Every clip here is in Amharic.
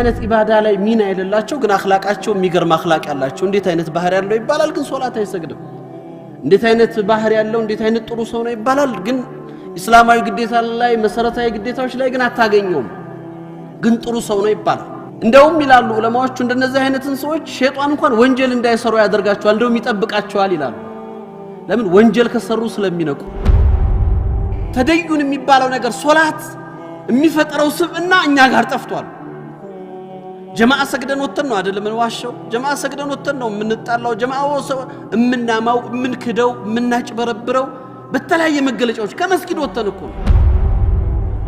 አይነት ኢባዳ ላይ ሚና የሌላቸው ግን አኽላቃቸው የሚገርም አኽላቅ ያላቸው እንዴት አይነት ባህር ያለው ይባላል ግን ሶላት አይሰግድም እንዴት አይነት ባህር ያለው እንዴት አይነት ጥሩ ሰው ነው ይባላል ግን እስላማዊ ግዴታ ላይ መሰረታዊ ግዴታዎች ላይ ግን አታገኙም ግን ጥሩ ሰው ነው ይባላል እንደውም ይላሉ ዑለማዎቹ እንደነዚህ አይነትን ሰዎች ሸይጣን እንኳን ወንጀል እንዳይሰሩ ያደርጋቸዋል እንደውም ይጠብቃቸዋል ይላሉ ለምን ወንጀል ከሰሩ ስለሚነቁ ተደዩን የሚባለው ነገር ሶላት የሚፈጠረው ስብዕና እኛ ጋር ጠፍቷል ጀማዓ ሰግደን ወተን ነው አይደለም እንዋሸው ጀማዓ ሰግደን ወተን ነው የምንጣላው ጀማዓው እምናማው እምንክደው እምናጭበረብረው በተለያየ መገለጫዎች ከመስጊድ ወተን እኮ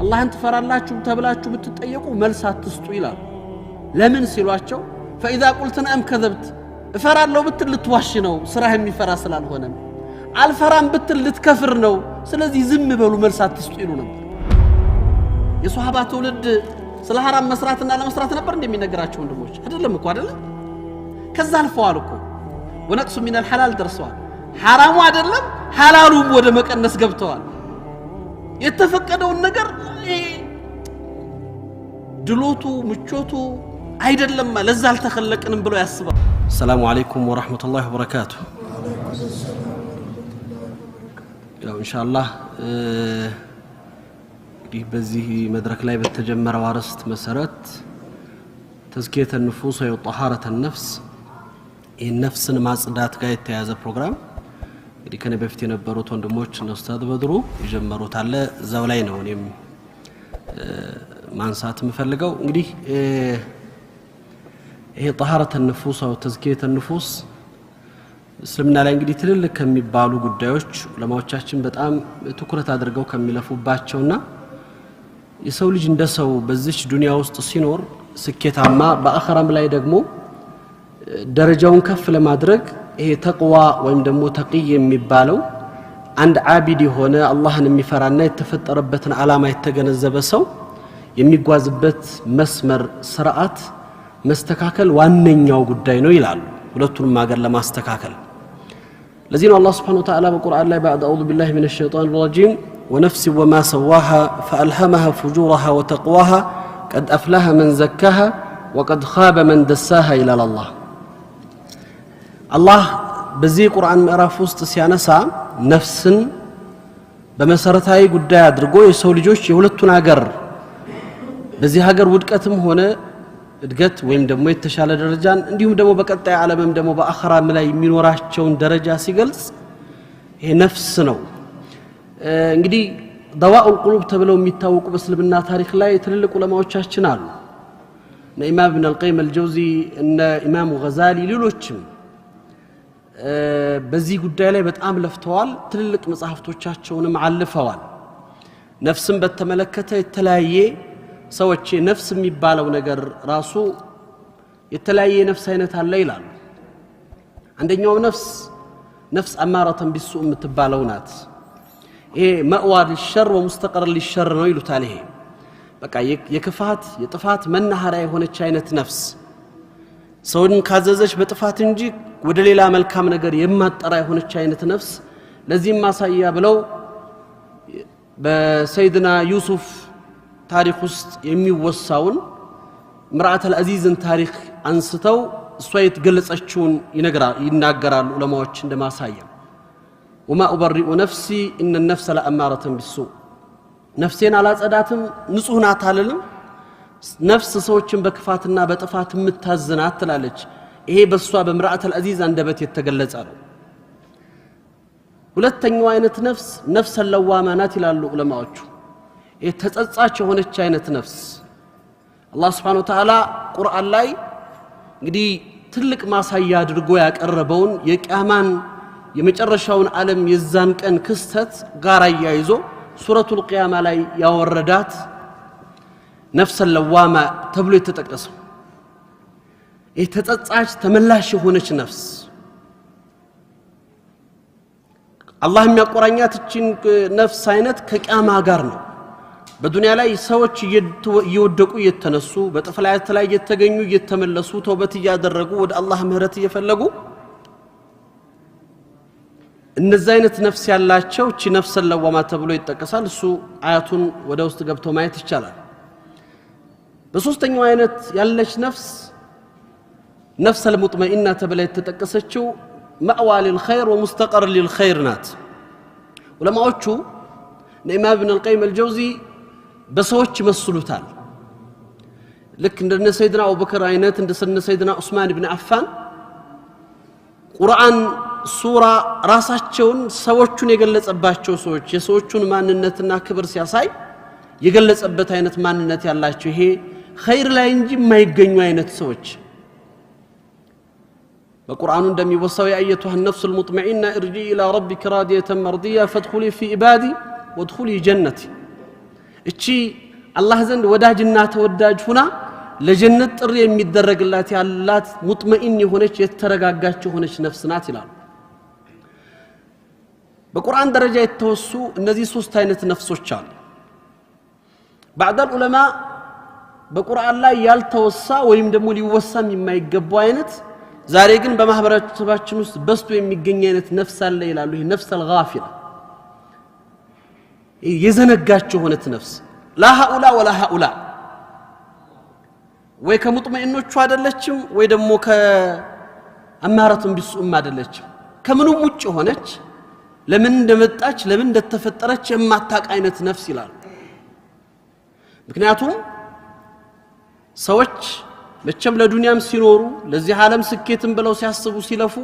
አላህን ትፈራላችሁ ተብላችሁ ብትጠየቁ መልስ አትስጡ ይላል ለምን ሲሏቸው فاذا قلت نعم كذبت እፈራለሁ ብትል ልትዋሽ ነው ስራህ የሚፈራ ስላልሆነ አልፈራም ብትል ልትከፍር ነው ስለዚህ ዝም በሉ መልስ አትስጡ ይሉ ነበር የሷሃባ ትውልድ ስለ ሐራም መስራትና ለመስራት ነበር እንደሚነገራቸው ወንድሞች አይደለም እኮ አይደለም ከዛ አልፈዋል እኮ ወነቅሱ من الحلال ደርሰዋል ሐራሙ አይደለም ሐላሉም ወደ መቀነስ ገብተዋል የተፈቀደውን ነገር ድሎቱ ምቾቱ አይደለም ለዛ አልተخلقንም ብሎ ያስባል ሰላም አለይኩም ወራህመቱላሂ ወበረካቱ ያው ኢንሻአላህ በዚህ መድረክ ላይ በተጀመረው አርዕስት መሰረት ተዝኪየተ النفوس وطهارة النفس የነፍስን ማጽዳት ጋር የተያዘ ፕሮግራም እንግዲህ ከነ በፊት የነበሩት ወንድሞች ነው ኡስታዝ በድሩ የጀመሩት አለ እዛው ላይ ነው እኔም ማንሳት የምፈልገው እንግዲህ ይሄ طهارة النفوس او ተዝኪየተ النفوس እስልምና ላይ እንግዲህ ትልልቅ ከሚባሉ ጉዳዮች ዑለማዎቻችን በጣም ትኩረት አድርገው ከሚለፉባቸውና የሰው ልጅ እንደሰው በዚህ ዱንያ ውስጥ ሲኖር ስኬታማ በአኺራም ላይ ደግሞ ደረጃውን ከፍ ለማድረግ ይሄ ተቅዋ ወይም ደግሞ ተቂይ የሚባለው አንድ ዓቢድ የሆነ አላህን የሚፈራና የተፈጠረበትን ዓላማ የተገነዘበ ሰው የሚጓዝበት መስመር ስርዓት መስተካከል ዋነኛው ጉዳይ ነው ይላሉ ሁለቱንም ሀገር ለማስተካከል ለዚህ ነው አላህ Subhanahu Wa Ta'ala በቁርአን ላይ بعد أعوذ بالله من الشيطان الرجيم ونفس وما سواها فألهمها فجورها وتقواها قد أفلح من زكاها وقد خاب من دساها إلى الله الله በዚህ ቁርአን ምዕራፍ ውስጥ ሲያነሳ ነፍስን በመሰረታዊ ጉዳይ አድርጎ የሰው ልጆች የሁለቱን ሀገር በዚህ ሀገር ውድቀትም ሆነ እድገት ወይም ደግሞ የተሻለ ደረጃን እንዲሁም ደግሞ በቀጣይ ዓለምም ደግሞ በአኺራም ላይ የሚኖራቸውን ደረጃ ሲገልጽ ይሄ ነፍስ ነው እንግዲህ ضواء القلوب ተብለው የሚታወቁ በእስልምና ታሪክ ላይ ትልልቅ ዑለማዎቻችን አሉ ኢማም ኢብኑ አልቀይም አልጀውዚ እና ኢማሙ ገዛሊ ሌሎችም በዚህ ጉዳይ ላይ በጣም ለፍተዋል ትልልቅ መጽሐፍቶቻቸውንም አልፈዋል ነፍስን በተመለከተ የተለያየ ሰዎች ነፍስ የሚባለው ነገር ራሱ የተለያየ ነፍስ አይነት አለ ይላሉ አንደኛው ነፍስ አማራተን ቢሱ የምትባለው ናት ይሄ መእዋ ለሸር ወሙስተቀር ለሸር ነው ይሉታል ይሄ በቃ የክፋት የጥፋት መናኸሪያ የሆነች አይነት ነፍስ ሰውን ካዘዘች በጥፋት እንጂ ወደ ሌላ መልካም ነገር የማጠራ የሆነች አይነት ነፍስ ለዚህም ማሳያ ብለው በሰይድና ዩሱፍ ታሪክ ውስጥ የሚወሳውን ምርአተ አልአዚዝን ታሪክ አንስተው እሷ የተገለጸችውን ይናገራሉ ዑለማዎች እንደማሳያ وما أبرئ نفسي إن النفس لأمارة بالسوء نفسين على صداتم ንጹህ ናት አለለም ነፍስ ሰዎችን በክፋትና በጥፋት የምታዝናት ትላለች ይሄ በሷ በምርአተ አልአዚዝ አንደበት የተገለጸ ነው ሁለተኛው አይነት ነፍስ ለዋማ ናት ይላሉ ዑለማዎቹ የተጸጻች የሆነች አይነት ነፍስ አላህ Subhanahu Wa Ta'ala ቁርአን ላይ እንግዲህ ትልቅ ማሳያ አድርጎ ያቀረበውን የቂያማን የመጨረሻውን ዓለም የዛን ቀን ክስተት ጋር ያይዞ ሱረቱል ቂያማ ላይ ያወረዳት ነፍስ ለዋማ ተብሎ የተጠቀሰው የተጸጻች ተመላሽ የሆነች ነፍስ አላህ የሚያቆራኛት እቺን ነፍስ አይነት ከቂያማ ጋር ነው በዱንያ ላይ ሰዎች እየወደቁ እየተነሱ በጥፋት ላይ እየተገኙ እየተመለሱ ተውበት እያደረጉ ወደ አላህ ምህረት እየፈለጉ እነዚህ አይነት ነፍስ ያላቸው እቺ ነፍስ ለዋማ ተብሎ ይጠቀሳል እሱ አያቱን ወደ ውስጥ ገብቶ ማየት ይቻላል በሶስተኛው አይነት ያለች ነፍስ المطمئنة ተብላ የተጠቀሰችው مأوى للخير ومستقر للخير ናት ዑለማዎቹ ኢማም ኢብኑ አልቀይም አልጀውዚ በሰዎች መስሉታል ልክ እንደ ሰይድና አቡበከር አይነት እንደ ሰይድና ዑስማን ኢብኑ አፋን ቁርአን ሱራ ራሳቸውን ሰዎችን የገለጸባቸው ሰዎች የሰዎችን ማንነትና ክብር ሲያሳይ የገለጸበት አይነት ማንነት ያላቸው ይሄ ኸይር ላይ እንጂ የማይገኙ አይነት ሰዎች በቁርአኑ እንደሚወሳው ያ አየቱሃ النفس المطمئنة ارجعي إلى ربك راضية مرضية فادخلي في عبادي وادخلي جنتي እቺ አላህ ዘንድ ወዳጅና ተወዳጅ ሆና ለጀነት ጥሪ የሚደረግላት ያላት ሙጥመኢን የሆነች የተረጋጋች የሆነች ነፍስ ናት ይላል በቁርአን ደረጃ የተወሱ እነዚህ ሶስት አይነት ነፍሶች አሉ بعض العلماء በቁርአን ላይ ያልተወሳ ወይም ደግሞ ሊወሳም የማይገባው አይነት ዛሬ ግን በማህበረሰባችን ውስጥ በስቶ የሚገኝ አይነት ነፍስ አለ ይላሉ ይሄ ነፍስ الغافلة የዘነጋቸው ሆነት ነፍስ لا هؤلاء ولا هؤلاء ወይ ከሙጥመኢኖቹ አይደለችም ወይ ደግሞ ከአማራቱን ቢሱም አይደለችም ከምንም ውጭ ሆነች ለምን እንደመጣች ለምን እንደተፈጠረች የማታውቅ አይነት ነፍስ ይላሉ ምክንያቱም ሰዎች መቼም ለዱንያም ሲኖሩ ለዚህ ዓለም ስኬትን ብለው ሲያስቡ ሲለፉ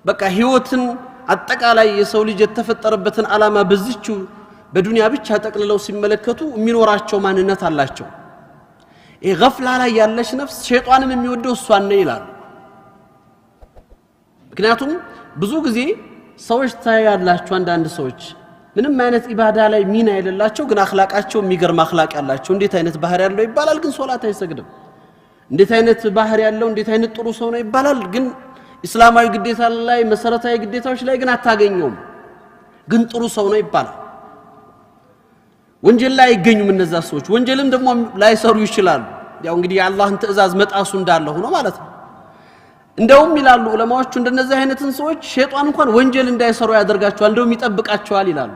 በቃ ህይወትን አጠቃላይ የሰው ልጅ የተፈጠረበትን ዓላማ በዚህቹ በዱንያ ብቻ ተጠቅልለው ሲመለከቱ የሚኖራቸው ማንነት አላቸው ይሄ ገፍላ ላይ ያለች ነፍስ ሸይጣንም የሚወደው እሷን ነው ይላል ምክንያቱም ብዙ ጊዜ ሰዎች ታያላችሁ አንዳንድ ሰዎች ምንም አይነት ኢባዳ ላይ ሚና የሌላቸው ግን አኽላቃቸው የሚገርም አኽላቅ ያላቸው እንዴት አይነት ባህሪ ያለው ይባላል ግን ሶላት አይሰግድም እንዴት አይነት ባህሪ ያለው እንዴት አይነት ጥሩ ሰው ነው ይባላል ግን እስላማዊ ግዴታ ላይ መሰረታዊ ግዴታዎች ላይ ግን አታገኘውም ግን ጥሩ ሰው ነው ይባላል ወንጀል ላይ አይገኙም እነዛ ሰዎች ወንጀልም ደግሞ ላይሰሩ ይችላሉ ያው እንግዲህ የአላህን ትእዛዝ መጣሱ እንዳለ ሆኖ ማለት ነው እንደውም ይላሉ ዑለማዎቹ እንደነዚህ አይነትን ሰዎች ሸይጣን እንኳን ወንጀል እንዳይሰሩ ያደርጋቸዋል እንደውም ይጠብቃቸዋል ይላሉ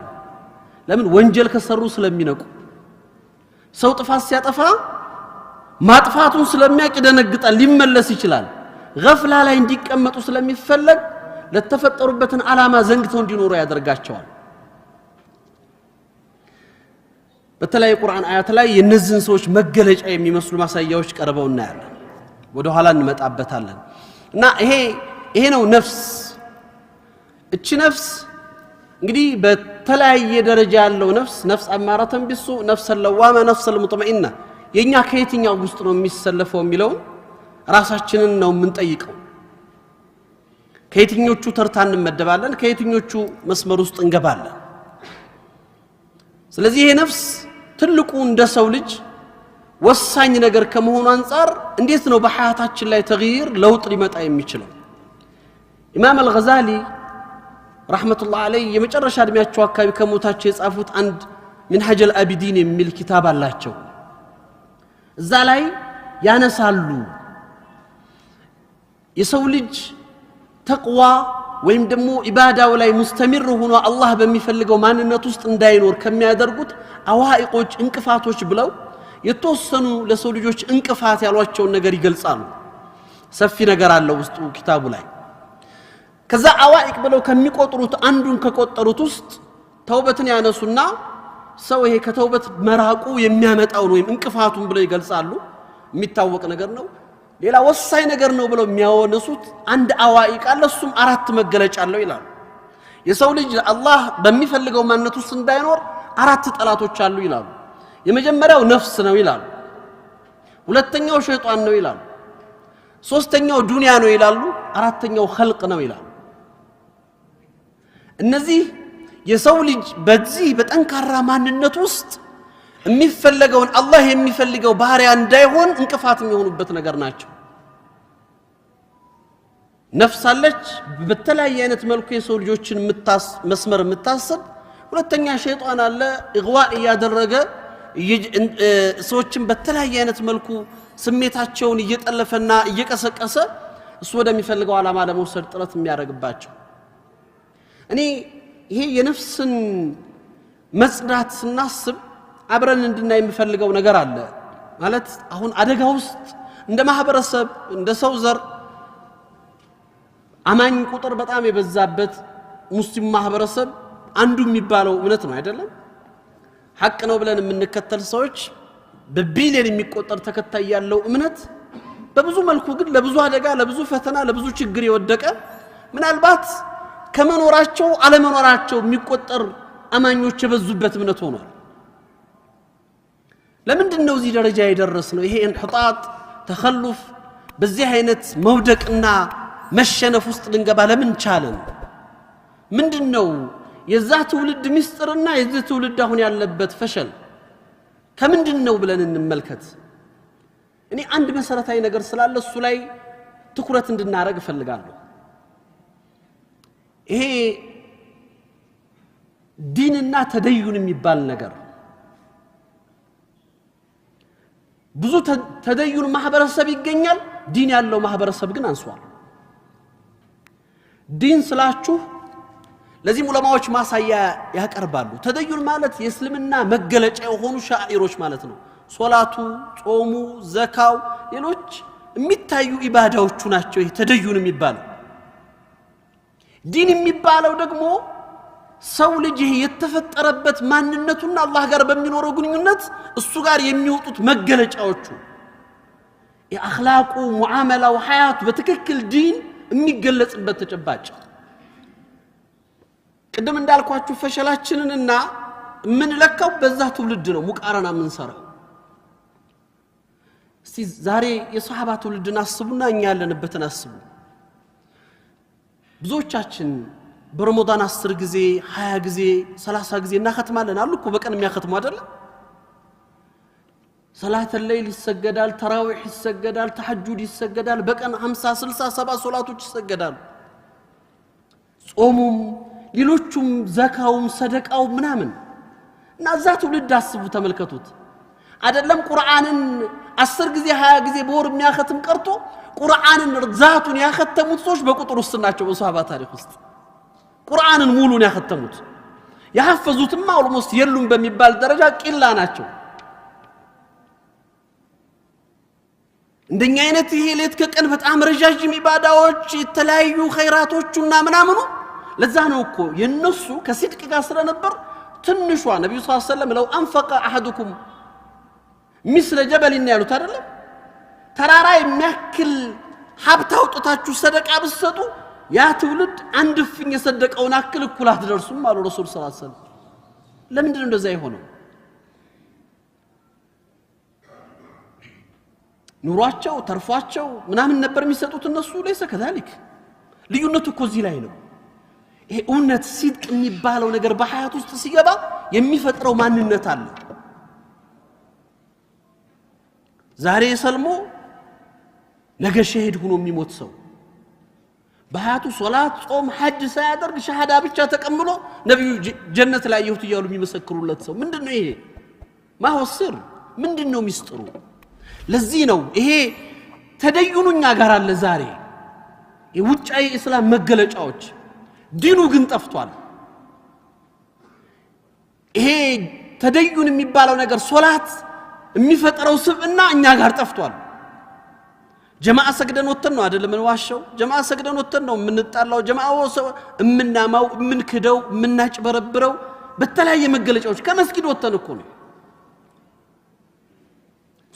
ለምን ወንጀል ከሰሩ ስለሚነቁ ሰው ጥፋት ሲያጠፋ ማጥፋቱን ስለሚያውቅ ይደነግጣል ሊመለስ ይችላል ገፍላ ላይ እንዲቀመጡ ስለሚፈለግ ለተፈጠሩበትን ዓላማ ዘንግተው እንዲኖሩ ያደርጋቸዋል በተለይ ቁርአን አያት ላይ የነዚህን ሰዎች መገለጫ የሚመስሉ ማሳያዎች ቀርበው እናያለን ወደ ኋላ እንመጣበታለን እና ይሄ ነው እቺ ነፍስ እንግዲህ በተለያየ ደረጃ ያለው ነፍስ አማራተን ቢሱ ነፍስ ለዋማ ነፍስ المطمئنة የኛ ከየትኛው ውስጥ ነው የሚሰለፈው የሚለው ራሳችንን ነው የምንጠይቀው ከየትኞቹ ተርታ እንመደባለን ከየትኞቹ መስመር ውስጥ እንገባለን ስለዚህ ይሄ ነፍስ ትልቁ እንደ ሰው ልጅ ወሳኝ ነገር ከመሆኑ አንፃር እንዴት ነው በሐያታችን ላይ ተግይር ለውጥ ሊመጣ የሚችለው ኢማም አልገዛሊ ረህመቱላህ ዐለይሂ የመጨረሻ እድሜያቸው አካባቢ ከሞታቸው የጻፉት አንድ منهج العابدين የሚል ኪታብ አላቸው እዛ ላይ ያነሳሉ የሰው ልጅ ተቅዋ ወይም ደግሞ ኢባዳው ላይ ሙስተምር ሆኖ አላህ በሚፈልገው ማንነት ውስጥ እንዳይኖር ከሚያደርጉት አዋኢቆች እንቅፋቶች ብለው የተወሰኑ ለሰው ልጆች እንቅፋት ያሏቸው ነገር ይገልጻሉ ሰፊ ነገር አለው ውስጡ ኪታቡ ላይ ከዛ አዋኢቅ ብለው ከሚቆጥሩት አንዱን ከቆጠሩት ውስጥ ተውበትን ያነሱና ሰው ይሄ ከተውበት መራቁ የሚያመጣው ነው እንቅፋቱን ብለው ይገልጻሉ የሚታወቅ ነገር ነው ሌላ ወሳኝ ነገር ነው ብለው የሚያወነሱት አንድ አዋኢቅ አለ እሱም አራት መገለጫ አለው ይላል የሰው ልጅ አላህ በሚፈልገው ማንነት ውስጥ እንዳይኖር አራት ጠላቶች አሉ ይላሉ የመጀመሪያው ነፍስ ነው ይላሉ ሁለተኛው ሸይጣን ነው ይላሉ ሶስተኛው ዱንያ ነው ይላሉ አራተኛው ኸልቅ ነው ይላሉ እነዚህ የሰው ልጅ በዚህ በጠንካራ ማንነት ውስጥ የሚፈልገውን አላህ የሚፈልገው ባህሪያ እንዳይሆን እንቅፋት የሚሆኑበት ነገር ናቸው ነፍስ አለች በተለያየ አይነት መልኩ የሰው ልጆችን መስመር የምታስብ ሁለተኛ ሸይጣን አለ ኢግዋ ያደረገ ሰዎችን በተለያየ አይነት መልኩ ስሜታቸውን እየጠለፈና እየቀሰቀሰ እሱ ወደሚፈልገው ዓላማ ለመውሰድ ጥረት የሚያደርግባቸው እኔ ይሄ የነፍስን መጽዳት ስናስብ አብረን እንድናይ የሚፈልገው ነገር አለ ማለት አሁን አደጋ ውስጥ እንደ ማህበረሰብ እንደ ሰው ዘር አማኝ ቁጥር በጣም የበዛበት ሙስሊም ማህበረሰብ አንዱ የሚባለው እምነት ነው አይደለም ሐቅ ነው ብለን የምንከተል ሰዎች በቢሊየን የሚቆጠር ተከታይ ያለው እምነት በብዙ መልኩ ግን ለብዙ አደጋ ለብዙ ፈተና ለብዙ ችግር የወደቀ ምናልባት ከመኖራቸው አለመኖራቸው የሚቆጠር አማኞች የበዙበት እምነት ሆኗል ለምንድነው እዚህ ደረጃ የደረስነው ይሄ እንሕጣጥ ተخلف በዚህ አይነት መውደቅና መሸነፍ ውስጥ ልንገባ ለምን ቻለን ምንድነው የዛ ትውልድ ምስጥርና የዚህ ትውልድ አሁን ያለበት ፈሸል ከምንድነው ብለን እንመልከት እኔ አንድ መሰረታዊ ነገር ስላለ እሱ ላይ ትኩረት እንድናረግ ፈልጋለሁ ይሄ ዲንና ተደዩን የሚባል ነገር ብዙ ተደዩን ማህበረሰብ ይገኛል ዲን ያለው ማህበረሰብ ግን አንሷል ዲን ስላችሁ ለዚህ ዑለማዎች ማሳያ ያቀርባሉ ተደዩን ማለት የእስልምና መገለጫ የሆኑ ሻኢሮች ማለት ነው ሶላቱ ጾሙ ዘካው ሌሎች የሚታዩ ኢባዳዎቹ ናቸው ይሄ ተደዩን የሚባለው ዲን የሚባለው ደግሞ ሰው ልጅ የተፈጠረበት ማንነቱና አላህ ጋር በሚኖረው ግንኙነት እሱ ጋር የሚወጡት መገለጫዎቹ የአኽላቁ ሙዓመላው ሐያቱ በትክክል ዲን የሚገለጽበት ተጨባጭ ቅድም እንዳልኳችሁ ፈሸላችንንና ምን ለካው በዛ ትውልድ ነው ሙቃረና ምን ሰራው እስቲ ዛሬ የሷሃባ ትውልድን አስቡና እኛ ያለንበትን አስቡ ብዙዎቻችን በረመዳን 10 ጊዜ 20 ጊዜ 30 ጊዜ እናختማለን አሉ እኮ በቀን የሚያختሙ አይደል ሰላት الليل ይሰገዳል ተራዊህ ይሰገዳል ተሐጁድ ይሰገዳል በቀን 50 60 70 ሶላቶች ይሰገዳሉ ጾሙም ሌሎቹም ዘካውም ሰደቃው ምናምን እና ዛ ትውልድ አስቡ ተመልከቱት አይደለም ቁርአንን 10 ጊዜ 20 ጊዜ በወር የሚያختም ቀርቶ ቁርአንን ዛቱን ያختሙት ሰዎች በቁጥር ውስጥ ናቸው በሷሃባ ታሪክ ውስጥ ቁርአንን ሙሉን ያختሙት ያሐፈዙትም ኦልሞስት የሉም በሚባል ደረጃ ቂላ ናቸው እንደኛ አይነት ይሄ ሌት ከቀን በጣም ረጃጅም ኢባዳዎች የተለያዩ ኸይራቶችና ምናምኑ ለዛ ነው እኮ የነሱ ከሲድቅ ጋር ስለነበር ትንሿ ነብዩ ሰለላሁ ዐለይሂ ወሰለም ለው አንፈቀ አሐዱኩም مثل جبل ያሉት አይደለም ተራራ የሚያክል ሀብት አውጥታችሁ ሰደቃ ብትሰጡ ያ ትውልድ አንድ ፍኝ የሰደቀውን አክል እኩል አትደርሱም አሉ ረሱል ሰለላሁ ዐለይሂ ወሰለም ለምንድን ነው እንደዛ የሆነው ኑሯቸው ተርፏቸው ምናምን ነበር የሚሰጡት እነሱ ለይሰ ከذلك ልዩነቱ እኮ እዚህ ላይ ነው ይሄ እውነት ሲድቅ የሚባለው ነገር በሐያት ውስጥ ሲገባ የሚፈጥረው ማንነት አለ ዛሬ ሰልሞ ነገ ሸሂድ ሆኖ የሚሞት ሰው በሐያቱ ሶላት ጾም ሐጅ ሳያደርግ ሸሃዳ ብቻ ተቀምሎ ነብዩ ጀነት ላይ ይሁት ይያሉ የሚመሰክሩለት ሰው ምንድነው ይሄ ማወስር ምንድነው ሚስጥሩ ለዚህ ነው ይሄ ተደዩኑኛ ጋር አለ ዛሬ የውጫዊ እስላም መገለጫዎች ዲኑ ግን ጠፍቷል ይሄ ተደዩን የሚባለው ነገር ሶላት የሚፈጠረው ስብዕና እኛ ጋር ጠፍቷል ጀማዓ ሰግደን ወተን ነው አይደለም እንዋሸው ጀማዓ ሰግደን ወተን ነው የምንጣላው ጀማዓው እምናማው እምንክደው እምናጭበረብረው በተለያየ መገለጫዎች ከመስጊድ ወተን እኮ ነው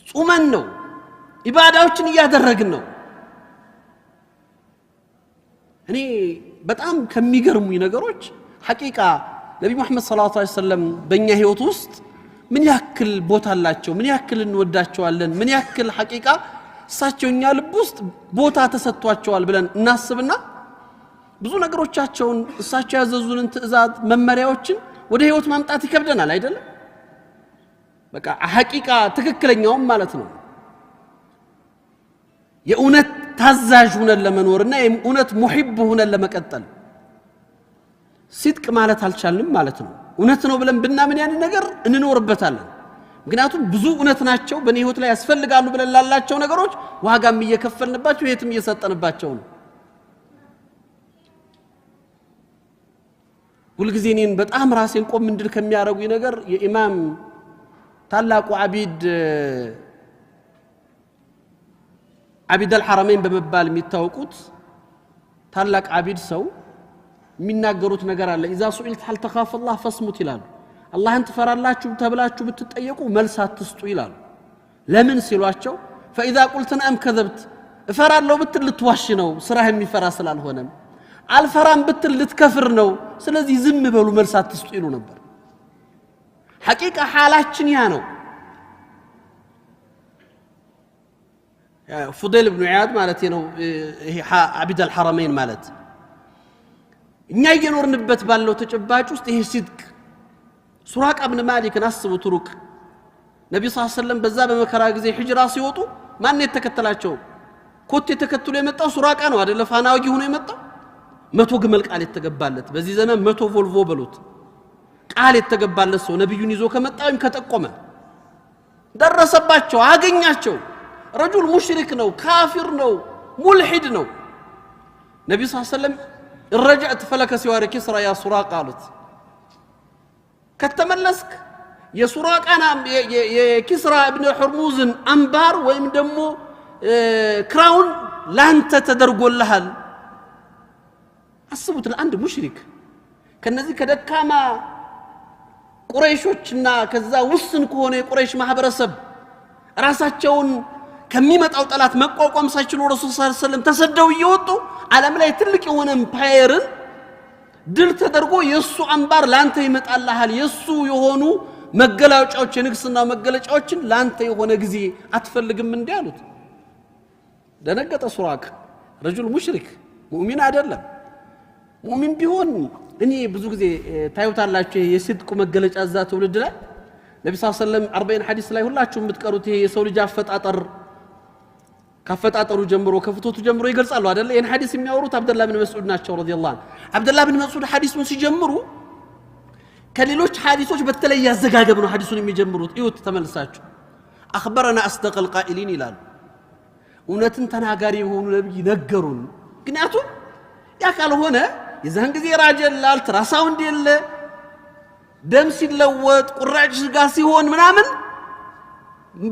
ጾመን ነው ኢባዳዎችን ያደረግን ነው እኔ በጣም ከሚገርሙኝ ነገሮች ሐቂቃ ነብዩ መሐመድ ሰለላሁ ዐለይሂ ወሰለም በእኛ ህይወት ውስጥ ምን ያክል ቦታ አላቸው ምን ያክል እንወዳቸዋለን ምን ያክል ሐቂቃ እሳቸውኛ ልብ ውስጥ ቦታ ተሰጥቷቸዋል ብለን እናስብና ብዙ ነገሮቻቸውን እሳቸው ያዘዙንን ትእዛዝ መመሪያዎችን ወደ ህይወት ማምጣት ይከብደናል አይደለም በቃ ሐቂቃ ትክክለኛውም ማለት ነው የኡነት ታዛዥ ሆነን ለመኖርና የኡነት ሙሂብ ሆነን ለመቀጠል ሲድቅ ማለት አልቻልንም ማለት ነው ኡነት ነው ብለን ብናምን ያን ነገር እንኖርበታለን ምክንያቱም ብዙ ኡነት ናቸው በኔ ህይወት ላይ ያስፈልጋሉ ብለን ላላቸው ነገሮች ዋጋም እየከፈልንባቸው የትም እየሰጠንባቸው ነው ሁልጊዜ እኔን በጣም ራሴን ቆም እንድል ከሚያረጉኝ ነገር የኢማም ታላቁ አቢድ عبد الحرمين بمبال የሚታወቁት ታላቅ አቢድ ሰው የሚናገሩት ነገር አለ اذا سئلت هل تخاف الله فاصمت ይላሉ አላህን ትፈራላችሁ ተብላችሁ ብትጠየቁ መልስ አትስጡ ይላሉ ለምን ሲሏቸው فاذا قلت نعم كذبت እፈራለሁ ብትል ልትዋሽ ነው ስራህ የሚፈራ ስላልሆነ አልፈራም ብትል ልትከፍር ነው ስለዚህ ዝም በሉ መልስ አትስጡ ይሉ ነበር حقيقة حالاتችን ያ ነው فضيل بن عياد ማለት ነው عبد الحرمين ማለት እኛ እየኖርንበት ባለው ተጨባጭ ውስጥ ይሄ ሲድቅ ሱራቃ ኢብኑ ማሊክን አስቡት ሩቅ ነብዩ ሰለላሁ ዐለይሂ ወሰለም በዛ በመከራ ጊዜ ሂጅራ ሲወጡ ማን የተከተላቸው ኮቴ ተከትሎ የመጣው ሱራቃ ነው አይደለ ፋናውጊ ሆኖ የመጣው 100 ግመል ቃል የተገባለት በዚህ ዘመን 100 ቮልቮ በሉት ቃል የተገባለት ሰው ነብዩን ይዞ ከመጣው ከጠቆመ ደረሰባቸው አገኛቸው رجل مشرك ነው ካፊር ነው ሙልሂድ ነው ነብዩ ሰለላሁ ዐለይሂ ወሰለም رجعت فلك سوار كسرى يا سراقة قالت كتملسك يا سراقة أنا يا كسرى ابن حرموز أنبار ويم دمو كراون لانت تدرقوا لها الصبت الآن مشرك كان نزي كده كما قريشوچنا كذا وسن كونه قريش ማህበረሰብ ራሳቸውን ከሚመጣው ጠላት መቋቋም ሳይችሉ ረሱል ሰለላሁ ዐለይሂ ወሰለም ተሰደው ይወጡ ዓለም ላይ ትልቅ የሆነ ኤምፓየርን ድል ተደርጎ የሱ አንባር ላንተ ይመጣልሃል የሱ የሆኑ መገለጫዎች የንግስና መገለጫዎችን ላንተ የሆነ ጊዜ አትፈልግም እንዴ አሉት ደነገጠ ሱራቅ رجل ሙሽሪክ ሙእሚን አይደለም ሙእሚን ቢሆን እኔ ብዙ ጊዜ ታዩታላችሁ የሲድቁ መገለጫ እዛ ትውልድ ላይ ነብዩ ሰለላሁ ዐለይሂ ወሰለም 40 ሐዲስ ላይ ሁላችሁም የምትቀሩት ይሄ የሰው ልጅ አፈጣጠር ከፈጣጠሩ ጀምሮ ከፍቶቱ ጀምሮ ይገልጻሉ አይደል ይሄን ሐዲስ የሚያወሩት አብደላህ ኢብኑ መስዑድ ናቸው ረዲየላሁ ዐንሁ አብደላህ ኢብኑ መስዑድ ሐዲሱን ሲጀምሩ ከሌሎች ሐዲሶች በተለየ ያዘጋገብ ነው ሐዲሱን የሚጀምሩት እዩት ተመልሳችሁ اخبرنا اصدق القائلين ይላሉ እውነትን ተናጋሪ የሆኑ ነብይ ነገሩን ምክንያቱም ያ ካልሆነ የዛን ጊዜ ራጀላል ትራሳውንድ የለ ደም ሲለወጥ ቁራጭ ስጋ ሲሆን ምናምን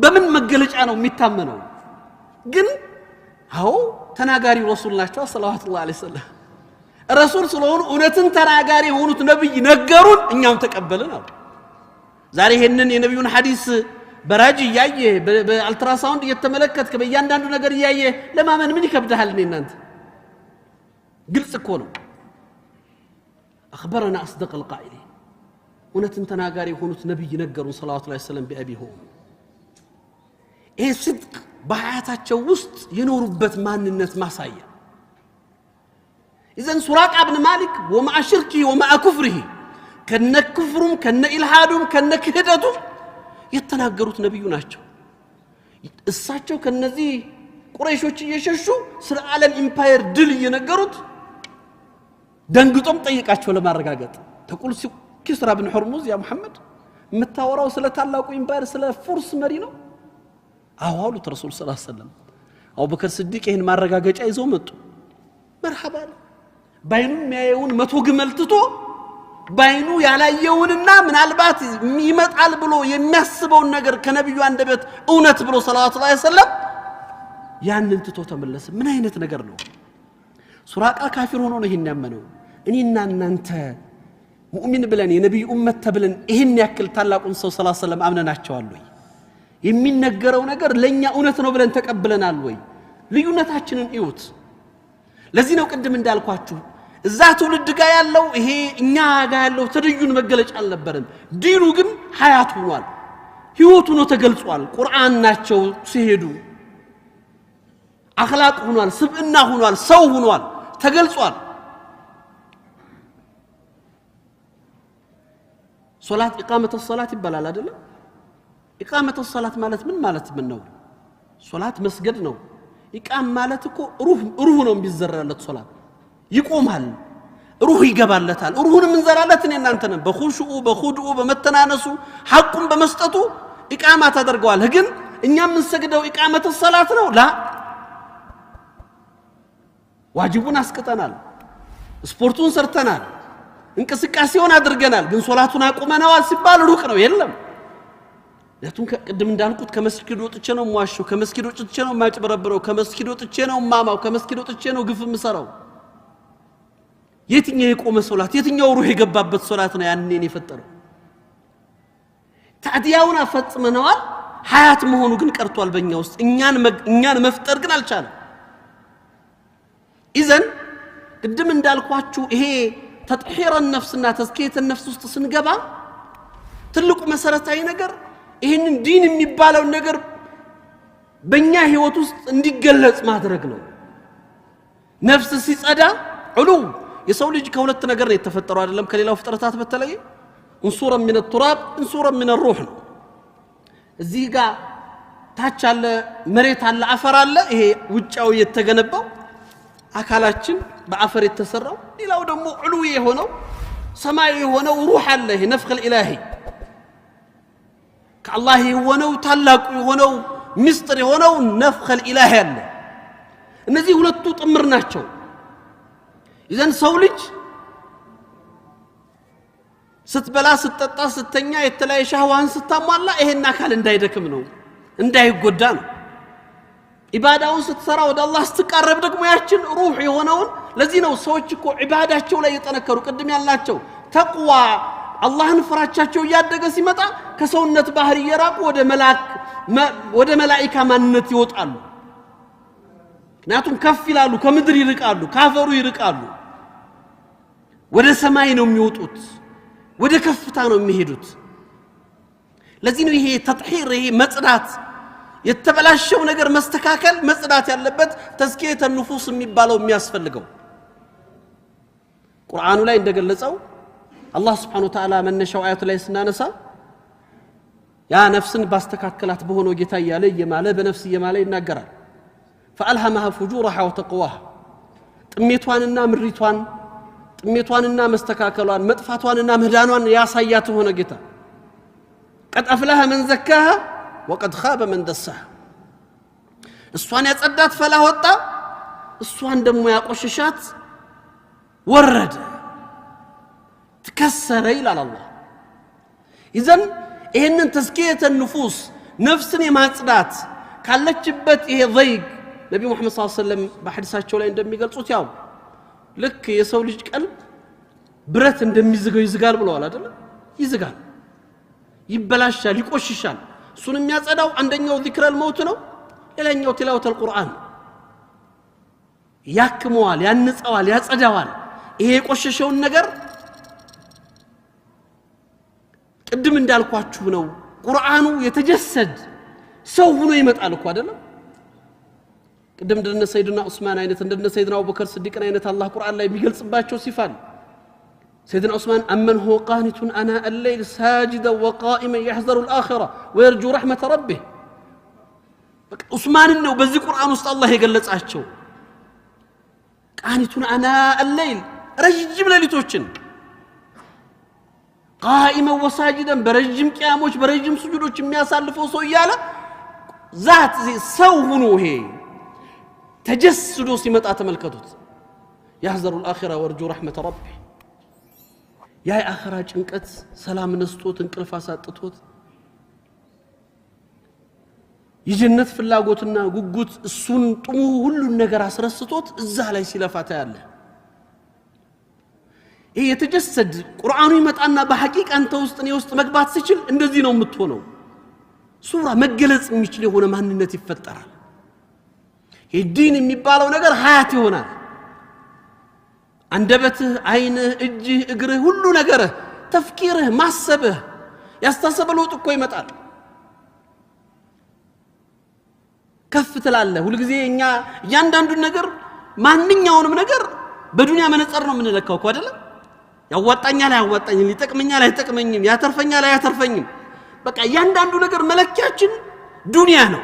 በምን መገለጫ ነው የሚታመነው ግን አው ተናጋሪ ረሱል ናቸው ሰለላሁ ዐለይሂ ወሰለም ረሱል ስለሆኑ እውነትን ተናጋሪ የሆኑት ነብይ ነገሩን እኛም ተቀበልን አሉ ዛሬ ይሄንን የነብዩን ሐዲስ በራጅ ያየ በአልትራሳውንድ እየተመለከትክ በእያንዳንዱ ነገር ያየ ለማመን ምን ይከብዳል እናንተ ግልጽ እኮ ነው اخبرنا اصدق القائلين እውነትን ተናጋሪ የሆኑት ነብይ ነገሩን ሰለላሁ ዐለይሂ ወሰለም በአቢሁ ይሄ ሲድቅ በሐያታቸው ውስጥ የኖሩበት ማንነት ማሳያ اذا سراقة ابن مالك ومع شركه ومع كفره كن كفرهم كن الحادهم كن كهدتهم يتناغروت نبيو ናቸው እሳቸው ከነዚህ ቁረይሾች እየሸሹ ስለ ዓለም ኢምፓየር ድል እየነገሩት ደንግጦም ጠይቃቸው ለማረጋገጥ ተቁል كسرى بن حرموز يا محمد متاوراው ስለ ታላቁ ኢምፓየር ስለ ፎርስ መሪ ነው አዋሉት ረሱል ሰለላሁ ዐለይሂ ወሰለም አቡበከር ሲዲቅ ይሄን ማረጋገጫ ይዘው መጡ መርሐባ ባይኑ የሚያየውን 100 ግመል ትቶ ባይኑ ያላየውንና ምናልባት ይመጣል ብሎ የሚያስበውን ነገር ከነብዩ አንደበት እውነት ብሎ ሰለላሁ ዐለይሂ ወሰለም ያንን ትቶ ተመለሰ ምን አይነት ነገር ነው ሱራቃ ካፊር ሆኖ ነው ይሄን ያመነው እኔና እናንተ ሙእሚን ብለን የነብዩ ኡመት ተብለን ይሄን ያክል ታላቁን ሰው ሰለላሁ ዐለይሂ ወሰለም አምነናቸዋል ወይ የሚነገረው ነገር ለኛ እውነት ነው ብለን ተቀበለናል ወይ ልዩነታችንን እዩት ለዚህ ነው ቅድም እንዳልኳችሁ እዛ ትውልድ ጋር ያለው ይሄ እኛ ጋር ያለው ተደዩን መገለጫ አልነበረም ዲኑ ግን ሐያት ሆኗል ህይወቱ ነው ተገልጿል ቁርአን ናቸው ሲሄዱ አኽላቅ ሆኗል ስብዕና ሆኗል ሰው ሆኗል ተገልጿል ሶላት ኢቃመተ ሶላት ይባላል አይደል ኢቃመተ ሶላት ማለት ምን ማለት ነው ሶላት መስገድ ነው ኢቃም ማለት እኮ ሩህ ነው የሚዘራለት ሶላት ይቆማል ሩህ ይገባለታል ሩሁን ምንዘራለት እኔ እናንተ ነን በኹሹኡ በኹዱኡ በመተናነሱ ሐቁን በመስጠቱ ኢቃማ ተደርገዋል ግን እኛ ምን ሰግደው ኢቃመተ ሶላት ነው ላ ዋጅቡን አስቀጠናል ስፖርቱን ሰርተናል እንቅስቃሴውን አድርገናል ግን ሶላቱን አቁመናል ሲባል ሩቅ ነው የለም ያቱን ከቅድም እንዳልኩት ከመስጊድ ወጥቼ ነው ማዋሸው ከመስጊድ ወጥቼ ነው ማጭበረብረው ከመስጊድ ወጥቼ ነው ማማው ከመስጊድ ወጥቼ ነው ግፍ ምሰራው የትኛው የቆመ ሶላት የትኛው ሩህ የገባበት ሶላት ነው ያንኔን የፈጠረው ታዲያውን አፈጽመናል ሐያት መሆኑ ግን ቀርቷል በእኛ ውስጥ እኛን መፍጠር ግን አልቻለም ኢዘን ቅድም እንዳልኳችሁ ይሄ ተጥሂር النفسና ተዝኪየት النفس ውስጥ ስንገባ ትልቁ መሰረታዊ ነገር ይሄንን ዲን የሚባለው ነገር በእኛ ህይወት ውስጥ እንዲገለጽ ማድረግ ነው ነፍስ ሲጸዳ ዑሉ የሰው ልጅ ከሁለት ነገር ነው የተፈጠረው አይደለም ከሌላው ፍጥረታት በተለየ እንሱራ من التراب እንሱራ من الروح ነው እዚህ ጋር ታች አለ መሬት አለ አፈር አለ ይሄ ውጫው የተገነባው አካላችን በአፈር የተሰራው ሌላው ደግሞ ዑሉ የሆነው ሰማይ የሆነው ሩህ አለ ይሄ ነፍኽ الالهي ከአላህ የሆነው ታላቁ የሆነው ምስጢር የሆነው ነፍኽ الالهي አለ እነዚህ ሁለቱ ጥምር ናቸው ኢዘን ሰው ልጅ ስትበላ ስትጠጣ ስተኛ የተለያየ ሻህዋን ስታሟላ ይሄን አካል እንዳይደክም ነው እንዳይጎዳ ነው ኢባዳውን ስትሰራ ወደ አላህ ስትቀርብ ደግሞ ያችን ሩህ የሆነውን ለዚህ ነው ሰዎች እኮ ኢባዳቸው ላይ የተነከሩ ቅድም ያላቸው ተቅዋ አላህን ፍራቻቸው ያደገ ሲመጣ ከሰውነት ባህሪ የራቁ ወደ መላእክት ማንነት ይወጣሉ ምክንያቱም ከፍ ይላሉ ከምድር ይርቃሉ ካፈሩ ይርቃሉ ወደ ሰማይ ነው የሚወጡት ወደ ከፍታ ነው የሚሄዱት ለዚህ ነው ይሄ ተጥሂር ይሄ መጽዳት የተበላሸው ነገር መስተካከል መጽዳት ያለበት ተዝኪየት النفوس የሚባለው የሚያስፈልገው ቁርአኑ ላይ እንደገለጸው አላህ Subhanahu Wa Ta'ala መነሻው አያቱ ላይ ስናነሳ ያ ነፍስን ባስተካከላት በሆነው ጌታ ያለ የማለ በነፍስ የማለ ይናገራል فألهمها فجورها وتقواها ጥሜቷንና ምሪቷን ጥሜቷንና መስተካከሏን መጥፋቷንና ምህዳኗን ያሳያት ሆነ ጌታ قد أفلح من زكاها وقد خاب من دساها እሷን ያጸዳት ፈላህ ወጣ እሷን ደግሞ ያቆሽሻት ወረደ ተከሰረ ይላል አላህ ኢዘን ይሄንን ተዝኪየት النفوس ነፍስን የማጽዳት ካለችበት ይሄ ዘይግ ነብዩ መሐመድ ሰለላሁ ዐለይሂ ወሰለም በሐዲሳቸው ላይ እንደሚገልጹት ያው ልክ የሰው ልጅ ቀልብ ብረት እንደሚዝገው ይዝጋል ብለዋል አይደል ይዝጋል ይበላሻል ይቆሽሻል እሱን የሚያጸዳው አንደኛው ዚክር الموت ነው ሌላኛው ትላወት القرآن ያክመዋል ያንጸዋል ያጸዳዋል ይሄ የቆሸሸውን ነገር ቅድም እንዳልኳችሁ ነው ቁርአኑ የተጀሰድ ሰው ሆኖ ይመጣል እኮ አይደል ቅድም እንደነ ሰይድና ዑስማን አይነት እንደነ ሰይድና አቡበከር ስዲቅ አይነት አላህ ቁርአን ላይ የሚገልጽባቸው ሲፋል سيدنا عثمان أمن هو قانت أناء الليل ساجدا وقائما يحذر الآخرة ويرجو رحمة ربه عثمان إنه بذي قرآن وسط الله يقلت عشو قانت أناء الليل رجم لليتوشن قائما وساجدا برجم كياموش برجم سجودوش مياسالفو سويالا ذات زي سوهنو هي تجسدو سمت آتملكتوت يحذر الآخرة ويرجو رحمة ربه يا آخرة ጭንቀት ሰላም ነስቶት እንቅልፍ አሳጥቶት የጀነት ፍላጎትና ጉጉት እሱን ጥሙ ሁሉ ነገር አስረስቶት እዛ ላይ ሲለፋታ ያለ ይሄ የተጀሰድ ቁርአኑ ይመጣና በሐቂቃ አንተ ውስጥ ነው ውስጥ መግባት ሲችል እንደዚህ ነው የምትሆነው ሱራ መገለጽ የሚችል የሆነ ማንነት ይፈጠራል ይሄ ዲን የሚባለው ነገር ሐያት ይሆናል አንደበትህ አይንህ እጅህ እግርህ ሁሉ ነገርህ ተፍኪርህ ማሰብህ ያስተሰበሉት እኮ ይመጣል ከፍ ትላለህ ሁሉ ጊዜ እኛ ያንዳንዱ ነገር ማንኛውንም ነገር በዱንያ መነጽር ነው የምንለካው እኮ አይደል ያዋጣኛል ያዋጣኝም ይጠቅመኛል አይጠቅመኝም ያተርፈኛል አያተርፈኝም በቃ ያንዳንዱ ነገር መለኪያችን ዱንያ ነው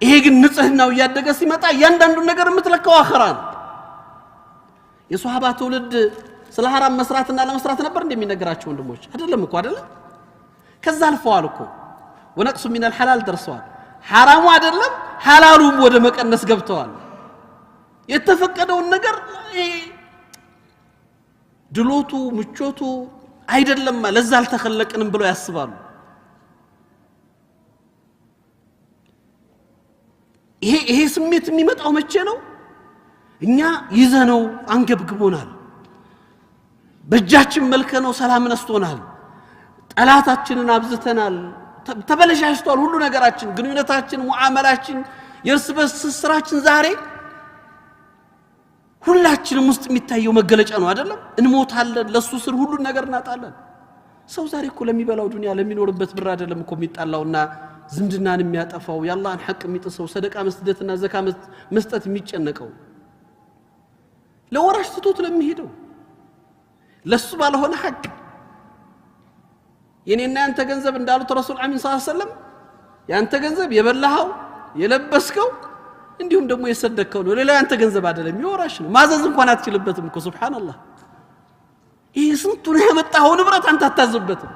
ይሄ ግን ንጽህናው ያደገ ሲመጣ ያንዳንዱ ነገር የምትለካው አኺራ ነው የሷሃባ ትውልድ ስለ ሐራም መስራትና ለመስራት ነበር እንደሚነገራቸው ወንድሞች አይደለም እኮ አይደል ከዛ አልፈዋል እኮ ወነቅሱ من الحلال ደርሰዋል ሐራሙ አይደለም ሐላሉ ወደ መቀነስ ገብተዋል የተፈቀደውን ነገር ድሎቱ ምቾቱ አይደለም ለዛ አልተخلቀንም ብለው ያስባሉ ይሄ ስሜት የሚመጣው መቼ ነው? እኛ ይዘነው አንገብግቦናል። በእጃችን መልከነው ሰላም ነስቶናል። ጠላታችንን አብዝተናል። ተበለሻሽቷል ሁሉ ነገራችን፣ ግንኙነታችን፣ ሙዓመላችን፣ የእርስ በርስ ስራችን ዛሬ ሁላችንም ውስጥ የሚታየው መገለጫ ነው አይደለም? እንሞታለን፣ ለሱ ስር ሁሉ ነገር እናጣለን። ሰው ዛሬ እኮ ለሚበላው ዱንያ ለሚኖርበት ብር አይደለም እኮ የሚጣላውና ዝምድናን የሚያጠፋው የአላህን ሐቅ የሚጥሰው ሰደቃ መስጠትና ዘካ መስጠት የሚጨነቀው ለወራሽ ትቶት ለሚሄደው ለሱ ባልሆነ ሐቅ የኔና ያንተ ገንዘብ እንዳሉት ረሱል አሚን ሰለላሁ ዐለይሂ ወሰለም ያንተ ገንዘብ የበላኸው የለበስከው እንዲሁም ደግሞ የሰደከው ነው። ሌላ ያንተ ገንዘብ አይደለም፣ የወራሽ ነው። ማዘዝ እንኳን አትችልበትም እኮ ሱብሃንአላህ። ይህ ስንቱን ያመጣው ንብረት አንተ አታዝበትም።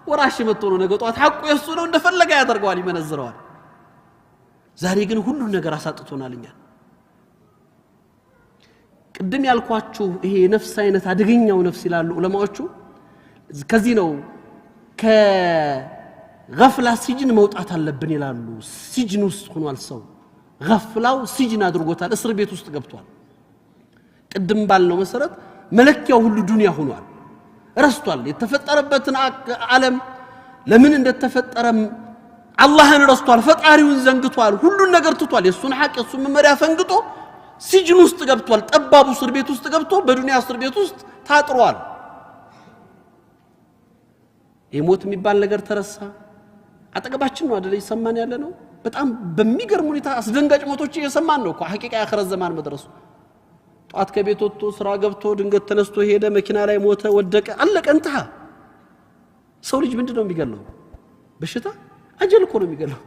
ወራሽ መጥቶ ነው ነገ ጧት ሐቁ የሱ ነው እንደፈለገ ያደርገዋል፣ ይመነዝረዋል። ዛሬ ግን ሁሉ ነገር አሳጥቶናል እኛ። ቅድም ያልኳችሁ ይሄ ነፍስ አይነት አደገኛው ነፍስ ይላሉ ዑለማዎቹ። ከዚህ ነው ከገፍላ ሲጅን መውጣት አለብን ይላሉ። ሲጅን ውስጥ ሆኗል ሰው፣ ገፍላው ሲጅን አድርጎታል፣ እስር ቤት ውስጥ ገብቷል። ቅድም ባልነው መሰረት መለኪያው ሁሉ ዱንያ ሆኗል፣ ረስቷል። የተፈጠረበትን ዓለም ለምን እንደተፈጠረም አላህን ረስቷል፣ ፈጣሪውን ዘንግቷል፣ ሁሉን ነገር ትቷል። የሱን ሐቅ የሱን መመሪያ ፈንግጦ ሲጅን ውስጥ ገብቷል። ጠባቡ እስር ቤት ውስጥ ገብቶ በዱንያ እስር ቤት ውስጥ ታጥሯል። የሞት የሚባል ነገር ተረሳ። አጠገባችን ነው አይደል እየሰማን ያለ ነው። በጣም በሚገርም ሁኔታ አስደንጋጭ ሞቶች እየሰማን ነው እኮ ሐቂቃ ያኸረ ዘማን መድረሱ። ጧት ከቤት ወጥቶ ስራ ገብቶ ድንገት ተነስቶ ሄደ፣ መኪና ላይ ሞተ፣ ወደቀ፣ አለቀ፣ እንተሃ። ሰው ልጅ ምንድነው የሚገለው? በሽታ? አጀል እኮ ነው የሚገለው።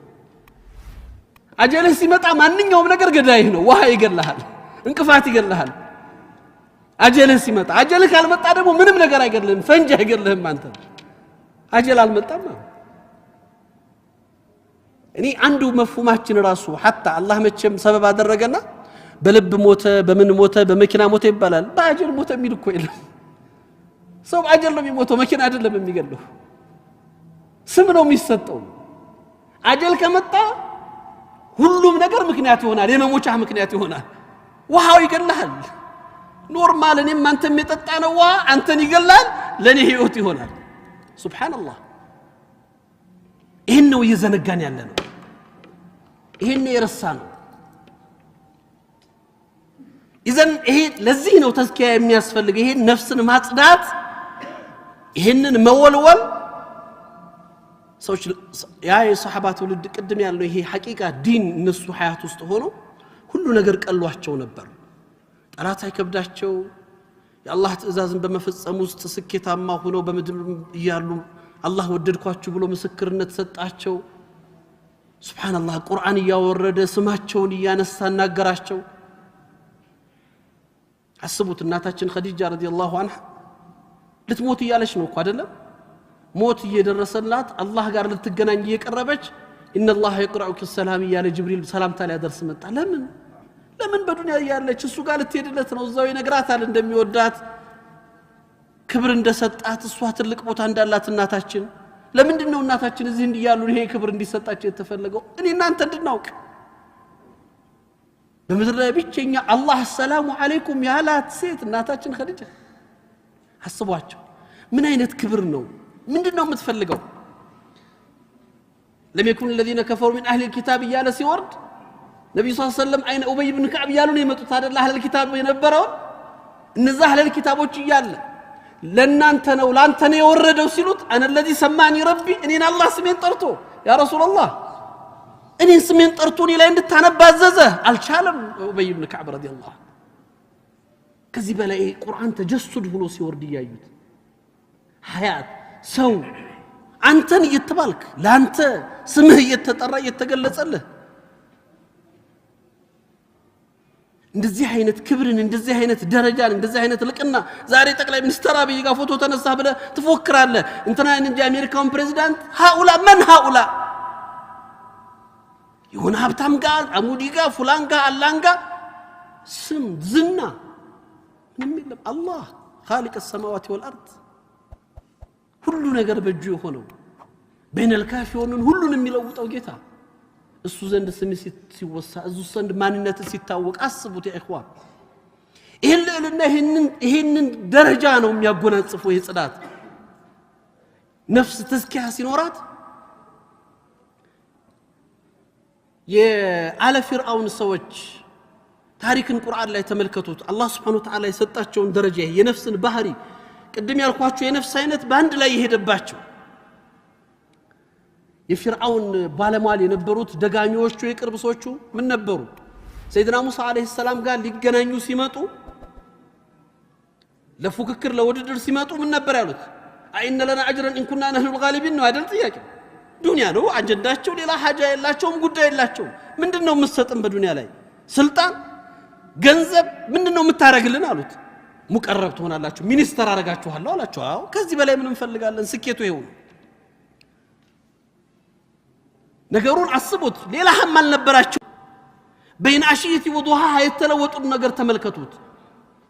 አጀልህ ሲመጣ ማንኛውም ነገር ገዳይህ ነው። ውሃ ይገላሃል፣ እንቅፋት ይገላሃል። አጀልህ ሲመጣ፣ አጀልህ ካልመጣ ደግሞ ምንም ነገር አይገድልህም፣ ፈንጅ አይገድልህም። አንተ አጀል አልመጣም። እኔ አንዱ መፍሁማችን ራሱ ሐታ አላህ መቼም ሰበብ አደረገና በልብ ሞተ፣ በምን ሞተ፣ በመኪና ሞተ ይባላል። በአጀል ሞተ የሚል እኮ የለም። ሰው በአጀል ነው የሚሞተው፣ መኪና አይደለም የሚገለው። ስም ነው የሚሰጠው። አጀል ከመጣ ሁሉም ነገር ምክንያት ይሆናል፣ የመሞቻ ምክንያት ይሆናል። ውሃው ይገላል። ኖርማል እኔም አንተም የጠጣ ነው ውሃ አንተን ይገላል፣ ለኔ ህይወት ይሆናል። ሱብሃንአላህ። ይሄን ነው እየዘነጋን ያለ ነው። ይሄን የረሳ ነው። ኢዘን ይሄ ለዚህ ነው ተዝኪያ የሚያስፈልግ። ይሄን ነፍስን ማጽዳት፣ ይሄንን መወልወል ሰዎች ያ የሷሐባ ትውልድ ቅድም ያለው ይሄ ሐቂቃ ዲን እነሱ ሐያት ውስጥ ሆኖ ሁሉ ነገር ቀሏቸው ነበር። ጠላት አይከብዳቸው፣ የአላህ ትእዛዝን በመፈጸም ውስጥ ስኬታማ ሆነው በምድር እያሉ አላህ ወደድኳችሁ ብሎ ምስክርነት ሰጣቸው። ሱብሃንአላህ ቁርአን እያወረደ ስማቸውን እያነሳ እናገራቸው። አስቡት እናታችን ኸዲጃ ረዲየላሁ ዐንሃ ልትሞት እያለች ነው እኮ አይደለም? ሞት እየደረሰላት አላህ ጋር ልትገናኝ እየቀረበች ኢነላህ የቅረኡኪ ሰላም እያለ ጅብሪል ሰላምታ ሊያደርስ መጣ። ለምን በዱንያ እያለች እሱ ጋር ልትሄድለት ነው። እዛው ይነግራታል እንደሚወዳት፣ ክብር እንደሰጣት፣ እሷ ትልቅ ቦታ እንዳላት እናታችን። ለምንድን ነው እናታችን እዚህ እንዲያሉ ይሄ ክብር እንዲሰጣቸው የተፈለገው? እኔ እናንተ እንድናውቅ። በምድር ላይ ብቸኛ አላህ ሰላሙ አለይኩም ያላት ሴት እናታችን ኸዲጃ። አስቧቸው ምን አይነት ክብር ነው? ምንድነው የምትፈልገው? لم يكن الذين كفروا من اهل الكتاب እያለ ሲወርድ ነብዩ ሰለላሁ ዐለይሂ ወሰለም አይነ ኡበይ ኢብኑ ከዕብ እያሉ ነው የመጡት አይደል? አህለል ኪታብ የነበረው እነዛ አህለል ኪታቦች እያለ ለናንተ ነው ላንተ ነው የወረደው ሲሉት አነ الذي سماني ربي እኔን አላህ ስሜን ጠርቶ ያ ረሱላህ እኔን ስሜን ጠርቶ እኔ ላይ እንድታነባዘዘ አልቻለም። ኡበይ ኢብኑ ከዕብ ረዲየላሁ ዐንሁ ከዚህ በላይ ቁርአን ተጀሱድ ሆኖ ሲወርድ ያዩት ሐያት ሰው አንተን እየተባልክ ላንተ ስምህ እየተጠራ እየተገለጸልህ እንደዚህ አይነት ክብርን እንደዚህ አይነት ደረጃን እንደዚህ አይነት ልቅና ዛሬ ጠቅላይ ሚኒስትር አብይ ጋር ፎቶ ተነሳ ብለ ትፎክራለህ። እንትና እንጂ አሜሪካውን ፕሬዝዳንት ሃኡላ መን ሃኡላ የሆነ ሀብታም ጋር አሙዲ ጋር ፉላን ጋር አላን ጋር ስም ዝና ምንም የለም። አላህ خالق السماوات والارض ሁሉ ነገር በእጁ የሆነው በይነል ካፊ ሆነን ሁሉን የሚለውጠው ጌታ እሱ ዘንድ ስም ሲወሳ እሱ ዘንድ ማንነት ሲታወቅ አስቡት ያ ኢኽዋን ይሄንን ደረጃ ነው የሚያጎናጽፈው የጽዳት ነፍስ ተዝኪያ ሲኖራት የአለ ፍርዓውን ሰዎች ታሪክን ቁርአን ላይ ተመልከቱት አላህ Subhanahu Wa Ta'ala የሰጣቸውን ደረጃ የነፍስን ባህሪ ቅድም ያልኳችሁ የነፍስ አይነት ባንድ ላይ ይሄደባቸው የፍርዓውን ባለሟል የነበሩት ደጋኞቹ የቅርብሶቹ ምን ነበሩ ሰይድና ሙሳ አለይሂ ሰላም ጋር ሊገናኙ ሲመጡ ለፉክክር ለውድድር ሲመጡ ምን ነበር ያሉት አይነ ለና አጅረን ان كنا نحن الغالبين ነው አይደል ጥያቄ ዱንያ ነው አጀንዳቸው ሌላ ሐጃ የላቸውም ጉዳይ የላቸውም ምንድነው መስጠን በዱንያ ላይ ስልጣን ገንዘብ ምንድነው የምታረግልን አሉት ሙቀረብ ትሆናላችሁ ሚኒስተር አረጋችኋለሁ አላችሁ አዎ ከዚህ በላይ ምን እንፈልጋለን ስኬቱ ይሄው ነገሩን አስቡት ሌላ ሐም አልነበራችሁ በይን አሽይቲ ወዱሃ የተለወጡ ነገር ተመልከቱት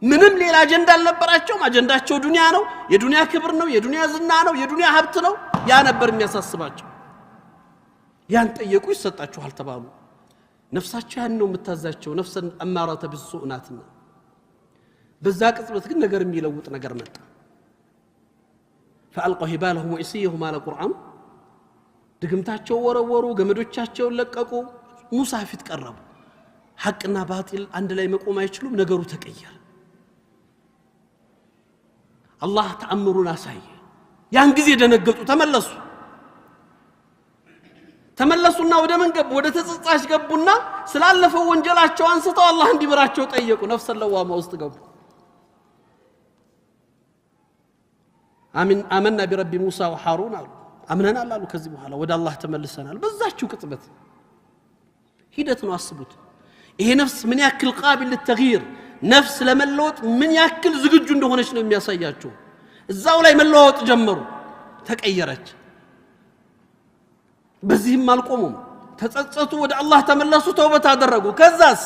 ምንም ሌላ አጀንዳ አልነበራቸው አጀንዳቸው ዱንያ ነው የዱንያ ክብር ነው የዱንያ ዝና ነው የዱንያ ሀብት ነው ያ ነበር የሚያሳስባቸው ያን ጠየቁ ይሰጣችኋል ተባሉ ነፍሳቸው ያን ነው የምታዛቸው ነፍስን አማራተ ቢሱናትና በዛ ቅጽበት ግን ነገር የሚለውጥ ነገር መጣ فالقوا هبالهم وعصيهم على القرآن ድግምታቸው ወረወሩ ገመዶቻቸውን ለቀቁ ሙሳ ፊት ቀረቡ ሐቅና ባጢል አንድ ላይ መቆም አይችሉም ነገሩ ተቀየረ አላህ ተአምሩን አሳየ ያን ጊዜ ደነገጡ ተመለሱና ወደ መንገብ ወደ ተጸጻች ገቡና ስላለፈው ወንጀላቸው አንስተው አላህ እንዲምራቸው ጠየቁ ነፍስ ለዋማ ውስጥ ገቡ አመና ቢረቢ ሙሳ ወሃሩን አሉ አምነናል አሉ ከዚህ በኋላ ወደ አላህ ተመልሰናል በዛችሁ ቅጽበት ሂደት ነው አስቡት ይሄ ነፍስ ምን ያክል ቃቢል ለተግይር ነፍስ ለመለወጥ ምን ያክል ዝግጁ እንደሆነች ነው የሚያሳያቸው እዛው ላይ መለወጥ ጀመሩ ተቀየረች በዚህም አልቆሙም ተጸጸቱ ወደ አላህ ተመለሱ ተውበት አደረጉ ከዛስ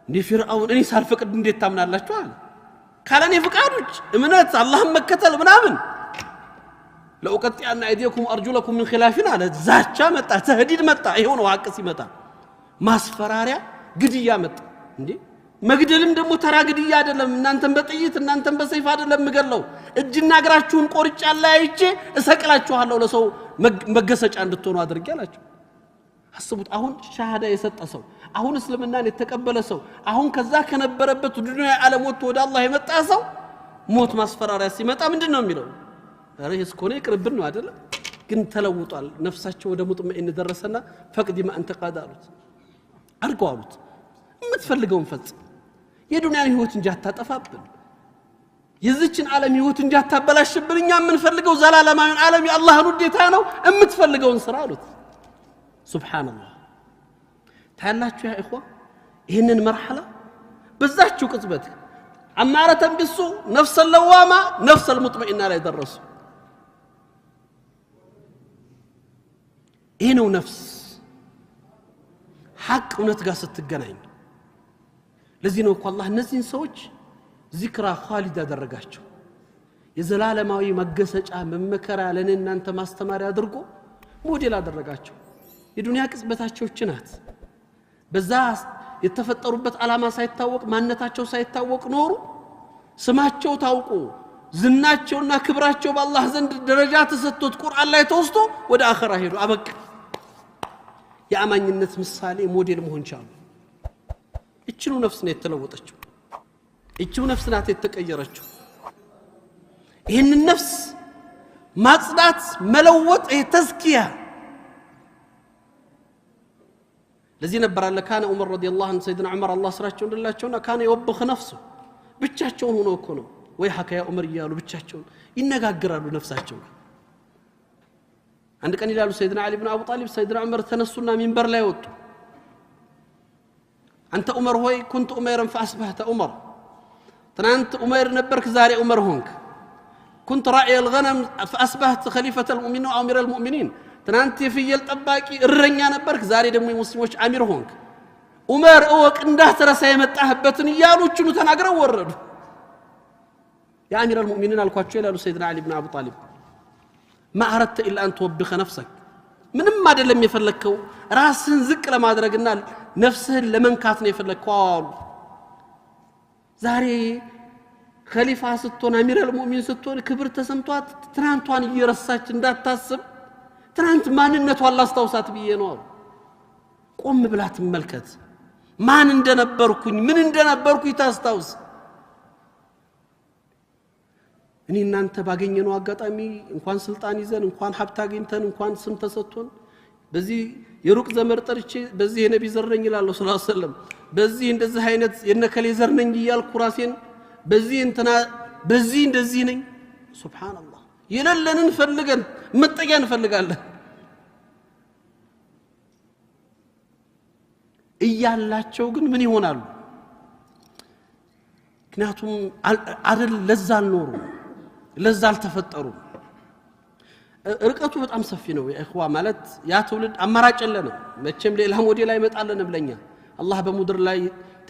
ፍርዓውን እኔ ሳልፈቅድ እንዴት ታምናላችሁ አለ ካለኔ ፍቃዶች እምነት አላህን መከተል ምናምን ለኡቀጥያና አይዲኩም አርጁለኩም من خلاف አለ ዛቻ መጣ ተህዲድ መጣ ይሄው ነው ሐቅ ሲመጣ ማስፈራሪያ ግድያ መጣ እንዴ መግደልም ደግሞ ተራ ግድያ አይደለም እናንተን በጥይት እናንተን በሰይፍ አይደለም መገለው እጅና እግራችሁን ቆርጫ ላይ አይቼ እሰቅላችኋለሁ ለሰው መገሰጫ እንድትሆኑ አድርጌላችሁ አስቡት አሁን ሻሃዳ የሰጠ ሰው አሁን እስልምናን የተቀበለ ሰው አሁን ከዛ ከነበረበት ዱንያ ዓለም ወጥቶ ወደ አላህ የመጣ ሰው ሞት ማስፈራሪያ ሲመጣ ምንድነው የሚለው አረ እስኮኔ ቅርብን ነው አይደል ግን ተለውጧል ነፍሳቸው ወደ ሙጥመኢን ደረሰና ፈቅዲ ማ አንተ ቃዳሉት አርጓሉት የምትፈልገውን ፈጽም የዱንያን ህይወት እንጂ አታጠፋብን የዚችን ዓለም ህይወት እንጂ አታበላሽብን እኛ የምንፈልገው ዘላለማዊን ዓለም የአላህን ውዴታ ነው የምትፈልገውን ስራ አሉት ሱብሃንአላህ ታላችሁ ያ ኢኽዋ ይሄንን መርሐላ በዛችሁ ቅጽበት አማረተን ቢሱ ነፍስ ለዋማ ነፍስ المطمئنه ላይ ደረሱ ይሄ ነው ነፍስ ሐቅ እውነት ጋር ስትገናኝ ለዚህ ነው አላህ እነዚህን ሰዎች ዚክራ ኻሊድ ያደረጋቸው የዘላለማዊ መገሰጫ መመከራ ለነናንተ ማስተማሪያ አድርጎ ሞዴል አደረጋቸው የዱንያ ቅጽበታቸው ናት በዛ የተፈጠሩበት ዓላማ ሳይታወቅ ማንነታቸው ሳይታወቅ ኖሩ ስማቸው ታውቆ ዝናቸውና ክብራቸው በአላህ ዘንድ ደረጃ ተሰጥቶት ቁርአን ላይ ተወስቶ ወደ አኺራ ሄዱ አበቃ የአማኝነት ምሳሌ ሞዴል መሆን ቻሉ እቺኑ ነፍስ ነው የተለወጠችው እቺው ነፍስ ናት የተቀየረችው ይሄን ነፍስ ማጽዳት መለወጥ ተዝኪያ ለዚህ ነበር አለ ካነ ዑመር ረዲየላሁ ዐንሁ ሰይድና ዑመር አላህ ስራቸው እንደላቸውና ካነ ይወብኽ ነፍሱ ብቻቸውን ሆኖ እኮ ነው ወይ ሐካ ያ ዑመር ይያሉ ብቻቸውን ይነጋገራሉ ነፍሳቸው አንድ ቀን ይላሉ ሰይድና አሊ ኢብኑ አቡ ጣሊብ ሰይድና ዑመር ተነሱና ሚንበር ላይ ወጡ አንተ ዑመር ሆይ ኩንቱ ዑመይረን فاصبحت ዑመር ትናንት ዑመር ነበርክ ዛሬ ዑመር ሆንክ كنت راعي الغنم فاصبحت خليفه المؤمنين وامير المؤمنين ትናንት የፍየል ጠባቂ እረኛ ነበርክ ዛሬ ደግሞ የሙስሊሞች አሚር ሆንክ ዑመር እወቅ እንዳትረሳ የመጣህበትን ይያሉቹኑ ተናግረው ወረዱ يا امير المؤمنين አልኳቸው ይላሉ ሰይድና አሊ ኢብኑ አቡ ጣሊብ ما اردت الا ان توبخ نفسك ምንም አይደለም የፈለከው ራስህን ዝቅ ለማድረግና ነፍስህን ለመንካት ነው የፈለከው አሉ ዛሬ ኸሊፋ ስትሆን አሚረል ሙእሚን ስትሆን ክብር ተሰምቷት ትናንቷን እየረሳች እንዳታስብ ትናንት ማንነቷን ላስታውሳት ብዬ ነው ቆም ብላ ትመልከት ማን እንደነበርኩኝ ምን እንደነበርኩኝ ታስታውስ እኔ እናንተ ባገኘነው አጋጣሚ እንኳን ስልጣን ይዘን እንኳን ሀብት አግኝተን እንኳን ስም ተሰጥቶን በዚህ የሩቅ ዘመድ ጠርቼ በዚህ የነቢ ዘርነኝ ይላል ሰለላሁ ዐለይሂ ወሰለም በዚህ እንደዚህ አይነት የነከሌ ዘርነኝ ይያልኩ ራሴን በዚህ እንትና በዚህ እንደዚህ ነኝ ሱብሃንአላህ የለለንን ፈልገን መጠጊያ እንፈልጋለን እያላቸው ግን ምን ይሆናሉ ምክንያቱም አይደል ለዛ አልኖሩ ለዛ አልተፈጠሩ ርቀቱ በጣም ሰፊ ነው የእخዋ ማለት ያ ትውልድ አማራጭ የለንም መቼም ሌላ ሞዴል አይመጣልንም ለኛ አላህ በመድር ላይ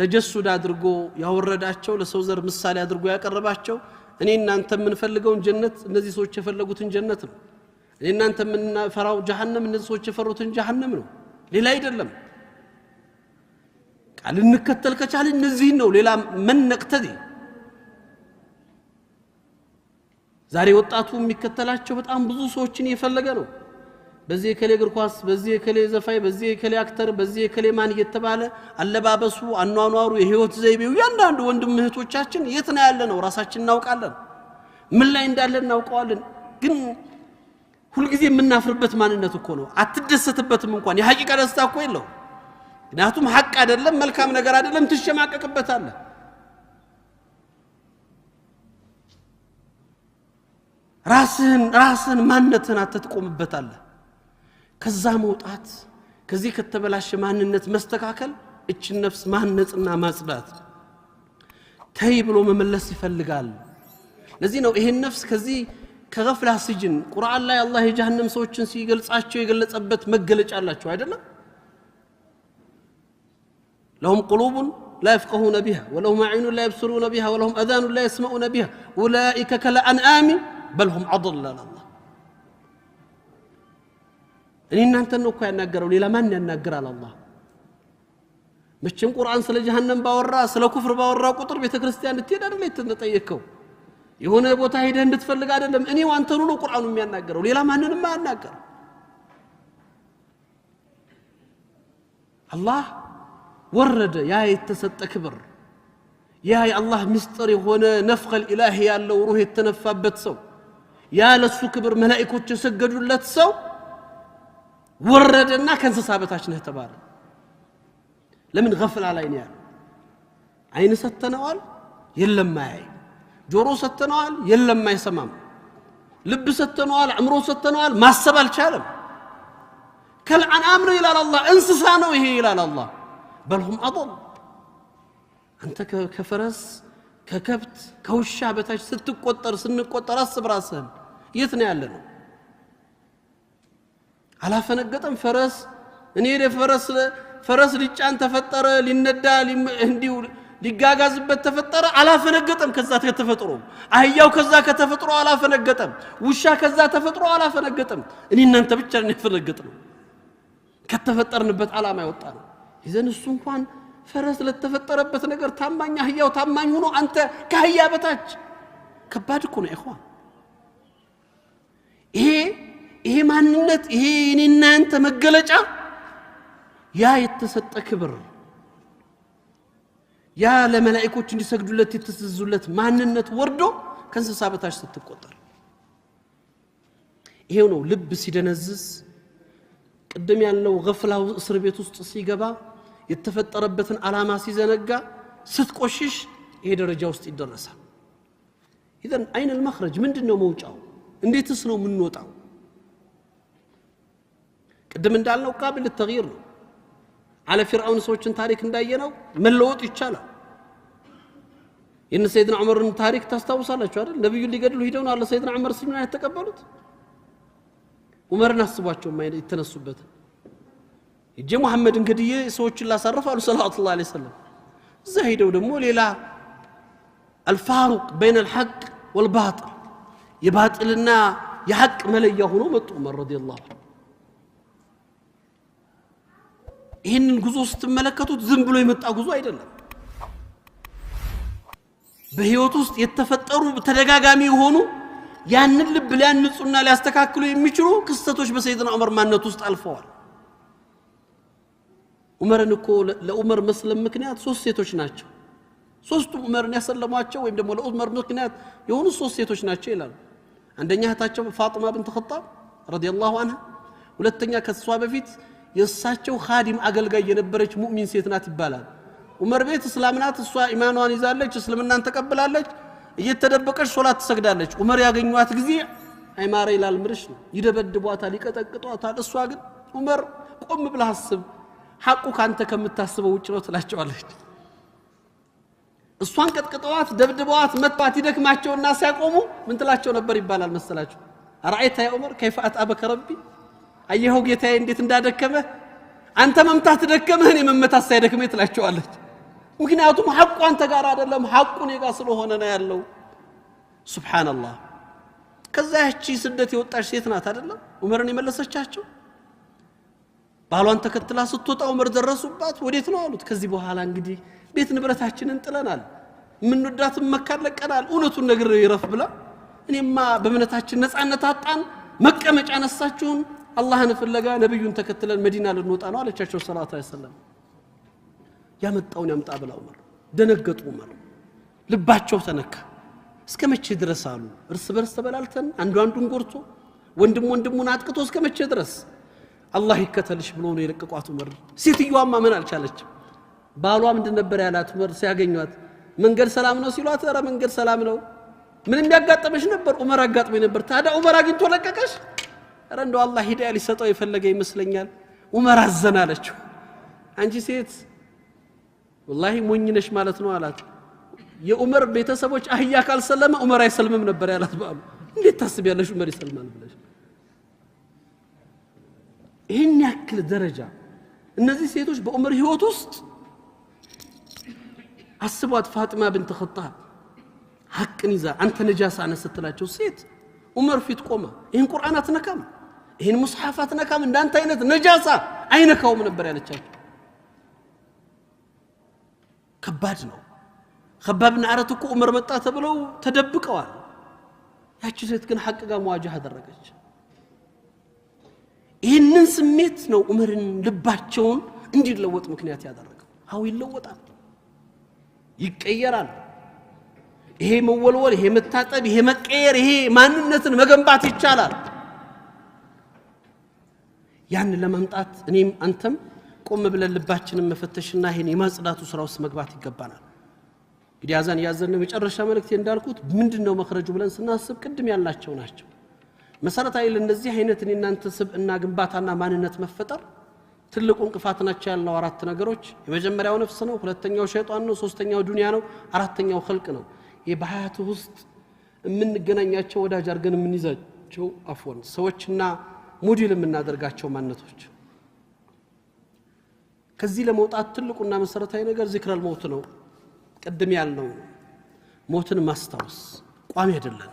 ተጀሱድ አድርጎ ያወረዳቸው ለሰው ዘር ምሳሌ አድርጎ ያቀርባቸው እኔ እናንተ ምን ፈልገውን ጀነት እነዚህ ሰዎች የፈለጉትን ጀነት ነው እኔ እናንተ ምን ፈራው ጀሃነም እነዚህ ሰዎች የፈሩትን ጀሃነም ነው ሌላ አይደለም ቃል እንከተል ከቻለ እነዚህ ነው ሌላ ምን ነቅተዲ ዛሬ ወጣቱ የሚከተላቸው በጣም ብዙ ሰዎችን እየፈለገ ነው በዚህ ከሌ እግር ኳስ በዚህ ከሌ ዘፋይ በዚህ ከሌ አክተር በዚህ ከሌ ማን እየተባለ አለባበሱ አኗኗሩ የህይወት ዘይቤው ያንዳንዱ ወንድም እህቶቻችን የት ነው ያለ ነው ራሳችን እናውቃለን ምን ላይ እንዳለን እናውቀዋለን ግን ሁሉ ጊዜ የምናፍርበት ማንነት እኮ ነው አትደሰትበትም እንኳን የሐቂቃ ደስታ እኮ የለው ምክንያቱም ሐቅ አይደለም መልካም ነገር አይደለም ትሸማቀቅበታለህ ራስህን ማንነትን አትቆምበታለህ ከዛ መውጣት ከዚህ ከተበላሸ ማንነት መስተካከል እቺ ነፍስ ማንነትና ማጽዳት ተይ ብሎ መመለስ ይፈልጋል ለዚህ ነው ይሄን ነፍስ ከዚህ ከገፍላ ስጅን ቁርአን ላይ አላህ የጀሃነም ሰዎችን ሲገልጻቸው የገለጸበት መገለጫ አላቸው አይደለም لهم قلوب لا يفقهون بها ولهم عين لا يبصرون بها ولهم اذان لا يسمعون بها اولئك كالانعام بل هم اضل الله እናንተ ነው እኮ ያናገረው ሌላ ማን ያናገራል አላህ መቼም ቁርአን ስለ ጀሃነም ባወራ ስለ ኩፍር ባወራ ቁጥር ቤተክርስቲያን ልትሄድ አይደል የተጠየቀው የሆነ ቦታ ሄደህ እንድትፈልግ አይደለም እኔ ዋንተኑ ነው ቁርአኑ የሚያናገረው ሌላ ማንንም አያናገር አላህ ወረደ ያ የተሰጠ ክብር ያ የአላህ ምስጢር የሆነ ነፍኸል ኢላሂ ያለው ሩህ የተነፋበት ሰው ያ ለሱ ክብር መላእክቶች የሰገዱለት ሰው ወረደና ከንሰሳ በታች ነው ተባረ ለምን ገፍላ ላይ ነው ያለው አይን ሰተነዋል የለም ማይ ጆሮ ሰተነዋል የለም ማይሰማም ልብ ሰተነዋል አእምሮ ሰተነዋል ማሰብ አልቻለም ከልአንዓም ነው ይላል አላህ እንስሳ ነው ይሄ ይላል አላህ بل هم اضل انت كفرس ككبت كوشا بتاش ስትቆጠር ስንቆጠር አስብራሰን የት ነው ያለነው አላፈነገጠም ፈረስ እኔ ፈረስ ሊጫን ተፈጠረ ሊነዳ እንዲው ሊጋጋዝበት ተፈጠረ አላፈነገጠም ከዛ ከተፈጥሮ አህያው ከዛ ከተፈጥሮ አላፈነገጠም ውሻ ከዛ ተፈጥሮ አላፈነገጠም እኔ እናንተ ብቻ ነው የፈነገጥነው ከተፈጠርንበት ዓላማ ያወጣነው ይዘን እሱ እንኳን ፈረስ ለተፈጠረበት ነገር ታማኝ አህያው ታማኝ ሆኖ አንተ ከአህያ በታች ከባድ እኮ ነው ኢኽዋን ይሄ ማንነት ይሄ እኔና አንተ መገለጫ ያ የተሰጠ ክብር ያ ለመላእክቶች እንዲሰግዱለት የተሰዙለት ማንነት ወርዶ ከእንስሳ በታች ስትቆጠር ይሄው ነው ልብ ሲደነዝዝ ቅድም ያለው ገፍላው እስር ቤት ውስጥ ሲገባ የተፈጠረበትን ዓላማ ሲዘነጋ ስትቆሽሽ ይሄ ደረጃ ውስጥ ይደረሳል إذن أين المخرج ምንድነው መውጫው እንዴትስ ነው የምንወጣው ቅድም እንዳልነው ቃብል ለተግይር ነው على فرعون ሰዎችን ታሪክ እንዳየነው መለወጥ ይቻላል የነ ሰይድና ዑመርን ታሪክ ታስታውሳላችሁ አይደል ነብዩ ሊገድሉ ሄደው ነው አለ ሰይድና ዑመር ስልምና የተቀበሉት ዑመርን አስቧቸው ማይል የተነሱበት እጄ መሐመድ እንግዲህ ሰዎችን ላሳረፋሉ ሰለላሁ ዐለይሂ ወሰለም ዘሂደው ደግሞ ሌላ الفارق بين الحق والباطل يباطلنا يحق مليا هنا مت عمر رضي الله عنه ይህንን ጉዞ ስትመለከቱት ዝም ብሎ የመጣ ጉዞ አይደለም። በህይወት ውስጥ የተፈጠሩ ተደጋጋሚ የሆኑ ያንን ልብ ሊያንጹና ሊያስተካክሉ የሚችሉ ክስተቶች በሰይድና ዑመር ማንነት ውስጥ አልፈዋል። ዑመርን እኮ ለዑመር መስለም ምክንያት ሶስት ሴቶች ናቸው። ሶስቱም ዑመርን ያሰለሟቸው ወይም ደግሞ ለዑመር ምክንያት የሆኑ ሶስት ሴቶች ናቸው ይላሉ። አንደኛ እህታቸው ፋጢማ ብንት ኸጣብ ረዲየላሁ ዐንሃ፣ ሁለተኛ ከሷ በፊት የእሳቸው ኻዲም አገልጋይ የነበረች ሙእሚን ሴት ናት ይባላል። ዑመር ቤት እስላም ናት፣ እሷ ኢማኗን ይዛለች፣ እስልምናን ተቀብላለች፣ እየተደበቀች ሶላት ትሰግዳለች። ዑመር ያገኙት ጊዜ አይማረ ይላል ምርሽ ነው፣ ይደበድቧታል፣ ይቀጠቅጧታል። እሷ ግን ዑመር ቆም ብለህ አስብ፣ ሐቁ ካንተ ከምታስበው ውጭ ነው ትላቸዋለች። እሷን ቀጥቅጠዋት ደብድበዋት መጥቷት ይደክማቸውና ሲያቆሙ ምን ትላቸው ነበር ይባላል መሰላችሁ? አራአይታ ያ ዑመር كيف اتعبك ربي አየኸው ጌታዬ እንዴት እንዳደከመ፣ አንተ መምታት ደከመህ እኔ መመታት ሳይደክመኝ ትላቸዋለች። ምክንያቱም ሐቁ አንተ ጋር አይደለም፣ ሐቁ እኔ ጋር ስለሆነ ነው ያለው። ሱብሃንአላህ። ከዛ ያቺ ስደት የወጣች ሴት ናት አይደለም ዑመርን የመለሰቻቸው። ባሏን ተከትላ ስትወጣ ዑመር ደረሱባት። ወዴት ነው አሉት። ከዚህ በኋላ እንግዲህ ቤት ንብረታችንን ጥለናል፣ ምን ወዳትም መካን ለቀናል፣ እውነቱን ነገር ይረፍ ብላ እኔማ በእምነታችን ነፃነት አጣን፣ መቀመጫ ነሳችሁን፣ አላህን ፍለጋ ነብዩን ተከትለን መዲና ልንወጣ ነው አለቻቸው ሰለላሁ ዐለይሂ ወሰለም። ያመጣውን ያምጣ ብለው ዑመር ደነገጡ። ዑመር ልባቸው ተነካ። እስከ መቼ ድረስ አሉ እርስ በርስ ተበላልተን አንዱ አንዱን ጎርቶ ወንድሙን አጥቅቶ እስከ መቼ ድረስ? አላህ ይከተልሽ ብሎ ነው የለቀቋት ዑመር። ሴትዮዋማ ምን አልቻለችም። ባሏ ምንድን ነበር ያላት ዑመር ሲያገኙት? መንገድ ሰላም ነው ሲሏት፣ ኧረ መንገድ ሰላም ነው፣ ምንም ያጋጠመሽ ነበር? ዑመር አጋጥመኝ ነበር። ታዲያ ዑመር አግኝቶ ለቀቀሽ? ኧረ እንደው አላህ ሂዳያ ሊሰጠው የፈለገ ይመስለኛል። ዑመር አዘናለችው። አንቺ ሴት ወላሂ ሞኝ ነሽ ማለት ነው አላት። የዑመር ቤተሰቦች አህያ ካልሰለመ ዑመር አይሰልምም ነበር ያላት ባሉ። እንዴት ታስቢያለሽ ዑመር ይሰልማል ብለሽ? ይህን ያክል ደረጃ እነዚህ ሴቶች በዑመር ህይወት ውስጥ አስቧት። ፋጢማ ብንት ኸጣብ ሐቅን ይዛ አንተ ነጃሳ ነህ ስትላቸው ሴት ዑመር ፊት ቆማ ይህን ቁርአን አትነካም፣ ይህን ሙስሐፍ አትነካም፣ እንዳንተ አይነት ነጃሳ አይነካውም ነበር ያለቻቸው። ከባድ ነው። ኸባብና አረት እኮ ዑመር መጣ ተብለው ተደብቀዋል። ያቺ ሴት ግን ሐቅ ጋር መዋጃህ አደረገች። ይህንን ስሜት ነው ዑመርን ልባቸውን እንዲለወጥ ምክንያት ያደረገው። አው ይለወጣል፣ ይቀየራል። ይሄ መወልወል፣ ይሄ መታጠብ፣ ይሄ መቀየር፣ ይሄ ማንነትን መገንባት ይቻላል። ያን ለማምጣት እኔም አንተም ቆም ብለን ልባችንን መፈተሽና ይሄን የማጽዳቱ ስራ ውስጥ መግባት ይገባናል። እንግዲህ ያዘን መጨረሻ መልእክቴ እንዳልኩት ምንድነው መخرጁ ብለን ስናስብ ቅድም ያላቸው ናቸው። መሰረታዊ ለነዚህ አይነት እናንተ ስብዕና ግንባታና ማንነት መፈጠር ትልቁ እንቅፋት ናቸው ያልነው አራት ነገሮች። የመጀመሪያው ነፍስ ነው፣ ሁለተኛው ሸይጣን ነው፣ ሶስተኛው ዱንያ ነው፣ አራተኛው ኸልቅ ነው። ይሄ በሐያቱ ውስጥ የምንገናኛቸው ወዳጅ አድርገን የምንይዛቸው አፍወን ሰዎችና ሞዴል የምናደርጋቸው ማንነቶች። ከዚህ ለመውጣት ትልቁና መሰረታዊ ነገር ዚክረል ሞት ነው። ቀደም ያልነው ሞትን ማስታወስ ቋሚ አይደለም፣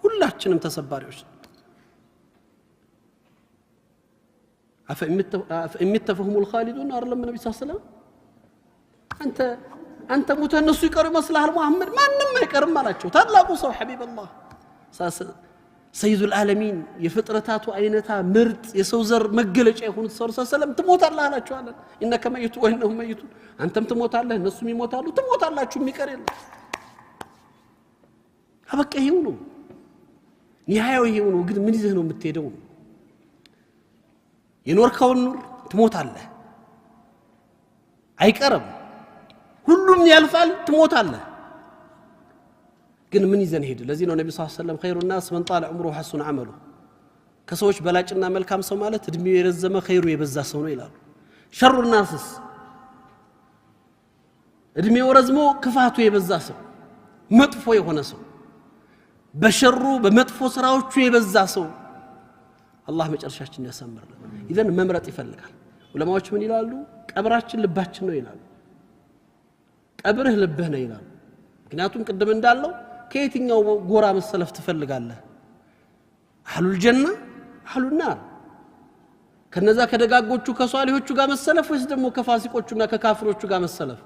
ሁላችንም ተሰባሪዎች። أفإمتفهم الخالدون أرلم النبي صلى الله عليه وسلم أنت موت الناس يقرأ مصلحة محمد ما نما يقرأ مالاتشو تطلقوا صو حبيب الله سيد العالمين يفطرتاتو عينتها مرت يسوزر مجلج يكون صلى الله عليه وسلم تموت الله على شو إنك ميت وإنهم ميتون أنتم تموت الله الناس يموت الله تموت الله شو ميقرأ هبك يهونو نهاية يهونو قد من يزهنو متيدون ينوركው ኑር ትሞታለህ፣ አይቀርም፣ ሁሉም ያልፋል፣ ትሞታለህ። ግን ምን ይዘን ሄድ? ለዚህ ነው ነብዩ ሰለላሁ ዐለይሂ ወሰለም خير الناس من طال عمره حسن عمله ከሰዎች በላጭና መልካም ሰው ማለት እድሜው የረዘመ ኸይሩ የበዛ ሰው ነው ይላሉ። شر الناس እድሜው ረዝሞ ክፋቱ የበዛ ሰው፣ መጥፎ የሆነ ሰው፣ በሸሩ በመጥፎ ስራዎቹ የበዛ ሰው አላህ መጨረሻችንን ያሳምርልን። ኢዘን መምረጥ ይፈልጋል። ዑለማዎች ምን ይላሉ? ቀብራችን ልባችን ነው ይላሉ። ቀብርህ ልብህ ነው ይላሉ። ምክንያቱም ቅድም እንዳለው ከየትኛው ጎራ መሰለፍ ትፈልጋለህ? አህሉል ጀና አህሉል ናር። ከነዛ ከደጋጎቹ ከሷሊሆቹ ጋር መሰለፍ ወይስ ደግሞ ከፋሲቆቹና ከካፍሮቹ ጋር መሰለፍ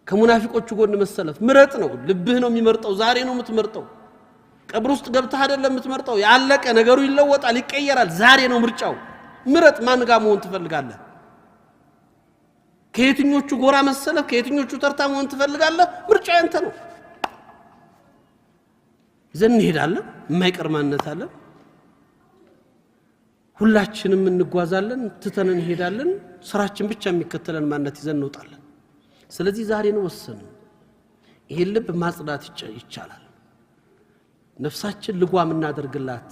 ከሙናፊቆቹ ጎን መሰለፍ ምረጥ ነው ልብህ ነው የሚመርጠው ዛሬ ነው የምትመርጠው ቀብር ውስጥ ገብተህ አይደለም የምትመርጠው ያለቀ ነገሩ ይለወጣል ይቀየራል ዛሬ ነው ምርጫው ምረጥ ማን ጋር መሆን ትፈልጋለህ ከየትኞቹ ጎራ መሰለፍ ከየትኞቹ ተርታ መሆን ትፈልጋለህ ምርጫ ያንተ ነው ዘን ይሄዳለን የማይቀር ማንነት አለ ሁላችንም እንጓዛለን ትተን እንሄዳለን ስራችን ብቻ የሚከተለን ማንነት ይዘን እንወጣለን ስለዚህ ዛሬ ነው ወሰን ይሄ ልብ ማጽዳት ይቻላል ነፍሳችን ልጓም እናደርግላት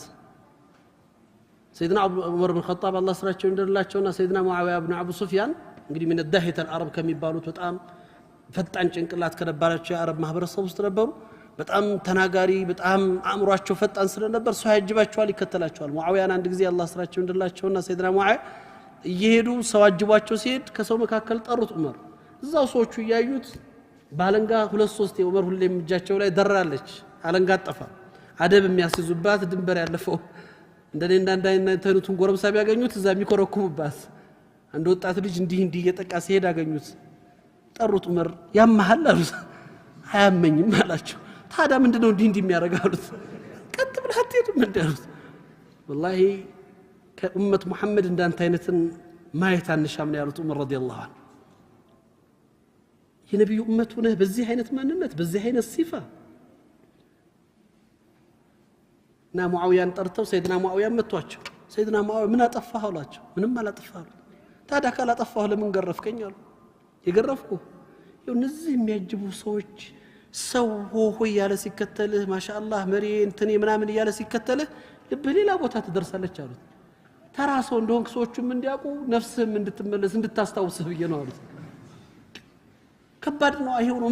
سيدنا عمر بن الخطاب الله ስራቸው እንደላቸውና سيدنا معاويه بن ابو سفيان እንግዲህ من الدهية العرب ከሚባሉት በጣም ፈጣን ጭንቅላት ከነበራቸው የአረብ ማህበረሰብ ውስጥ ነበሩ በጣም ተናጋሪ በጣም አእምሯቸው ፈጣን ስለነበር ሰው ያጅባቸዋል ይከተላቸዋል ሙአዊያን አንድ ጊዜ አላህ ስራቸው እንደላቸውና سيدنا معاويه እየሄዱ ሰው አጅቧቸው ሲሄድ ከሰው መካከል ጠሩት ዑመር እዛው ሰዎቹ ያዩት ባለንጋ 2-3 ዑመር ሁሌም እጃቸው ላይ ደራለች አለንጋ ጠፋ አደብ የሚያስይዙባት ድንበር ያለፈው እንደኔ እንዳንተኑትን ጎረምሳ ቢያገኙት እዛ የሚኮረኩሙባት አንድ ወጣት ልጅ እንዲህ እየጠቃ ሲሄድ አገኙት ጠሩት ዑመር ያማሃል አሉት አያመኝም አላቸው ታዲያ ምንድነው እንዲህ የሚያረጋሉት ቀጥ ብለህ አትሄድም እንዳሉት والله ከኡመት መሐመድ እንዳንተ አይነትን ማየት አንሻም ነው ያሉት ዑመር ረዲየላሁ ዐንሁ የነብዩ ኡመት ሆነ በዚህ አይነት ማንነት በዚህ አይነት ሲፋ ና ሙአዊያን ጠርተው ሰይድና ሙአዊያን መቷቸው ሰይድና ሙአዊያ ምን አጠፋህ አላቸው ምንም አላጠፋህ ታዲያ ካላጠፋህ ለምን ገረፍከኝ አሉ የገረፍኩ እነዚህ የሚያጅቡ ሰዎች ሰው ሆ ያለ ሲከተልህ ማሻአላህ መሪ እንትኔ ምናምን ያለ ሲከተልህ ልብ ሌላ ቦታ ትደርሳለች አሉት ተራ ሰው እንደሆንክ ሰዎችም እንዲያውቁ ነፍስህም እንድትመለስ እንድታስታውስህ ብዬ ነው አሉት ከባድ ነው አይሄው ነው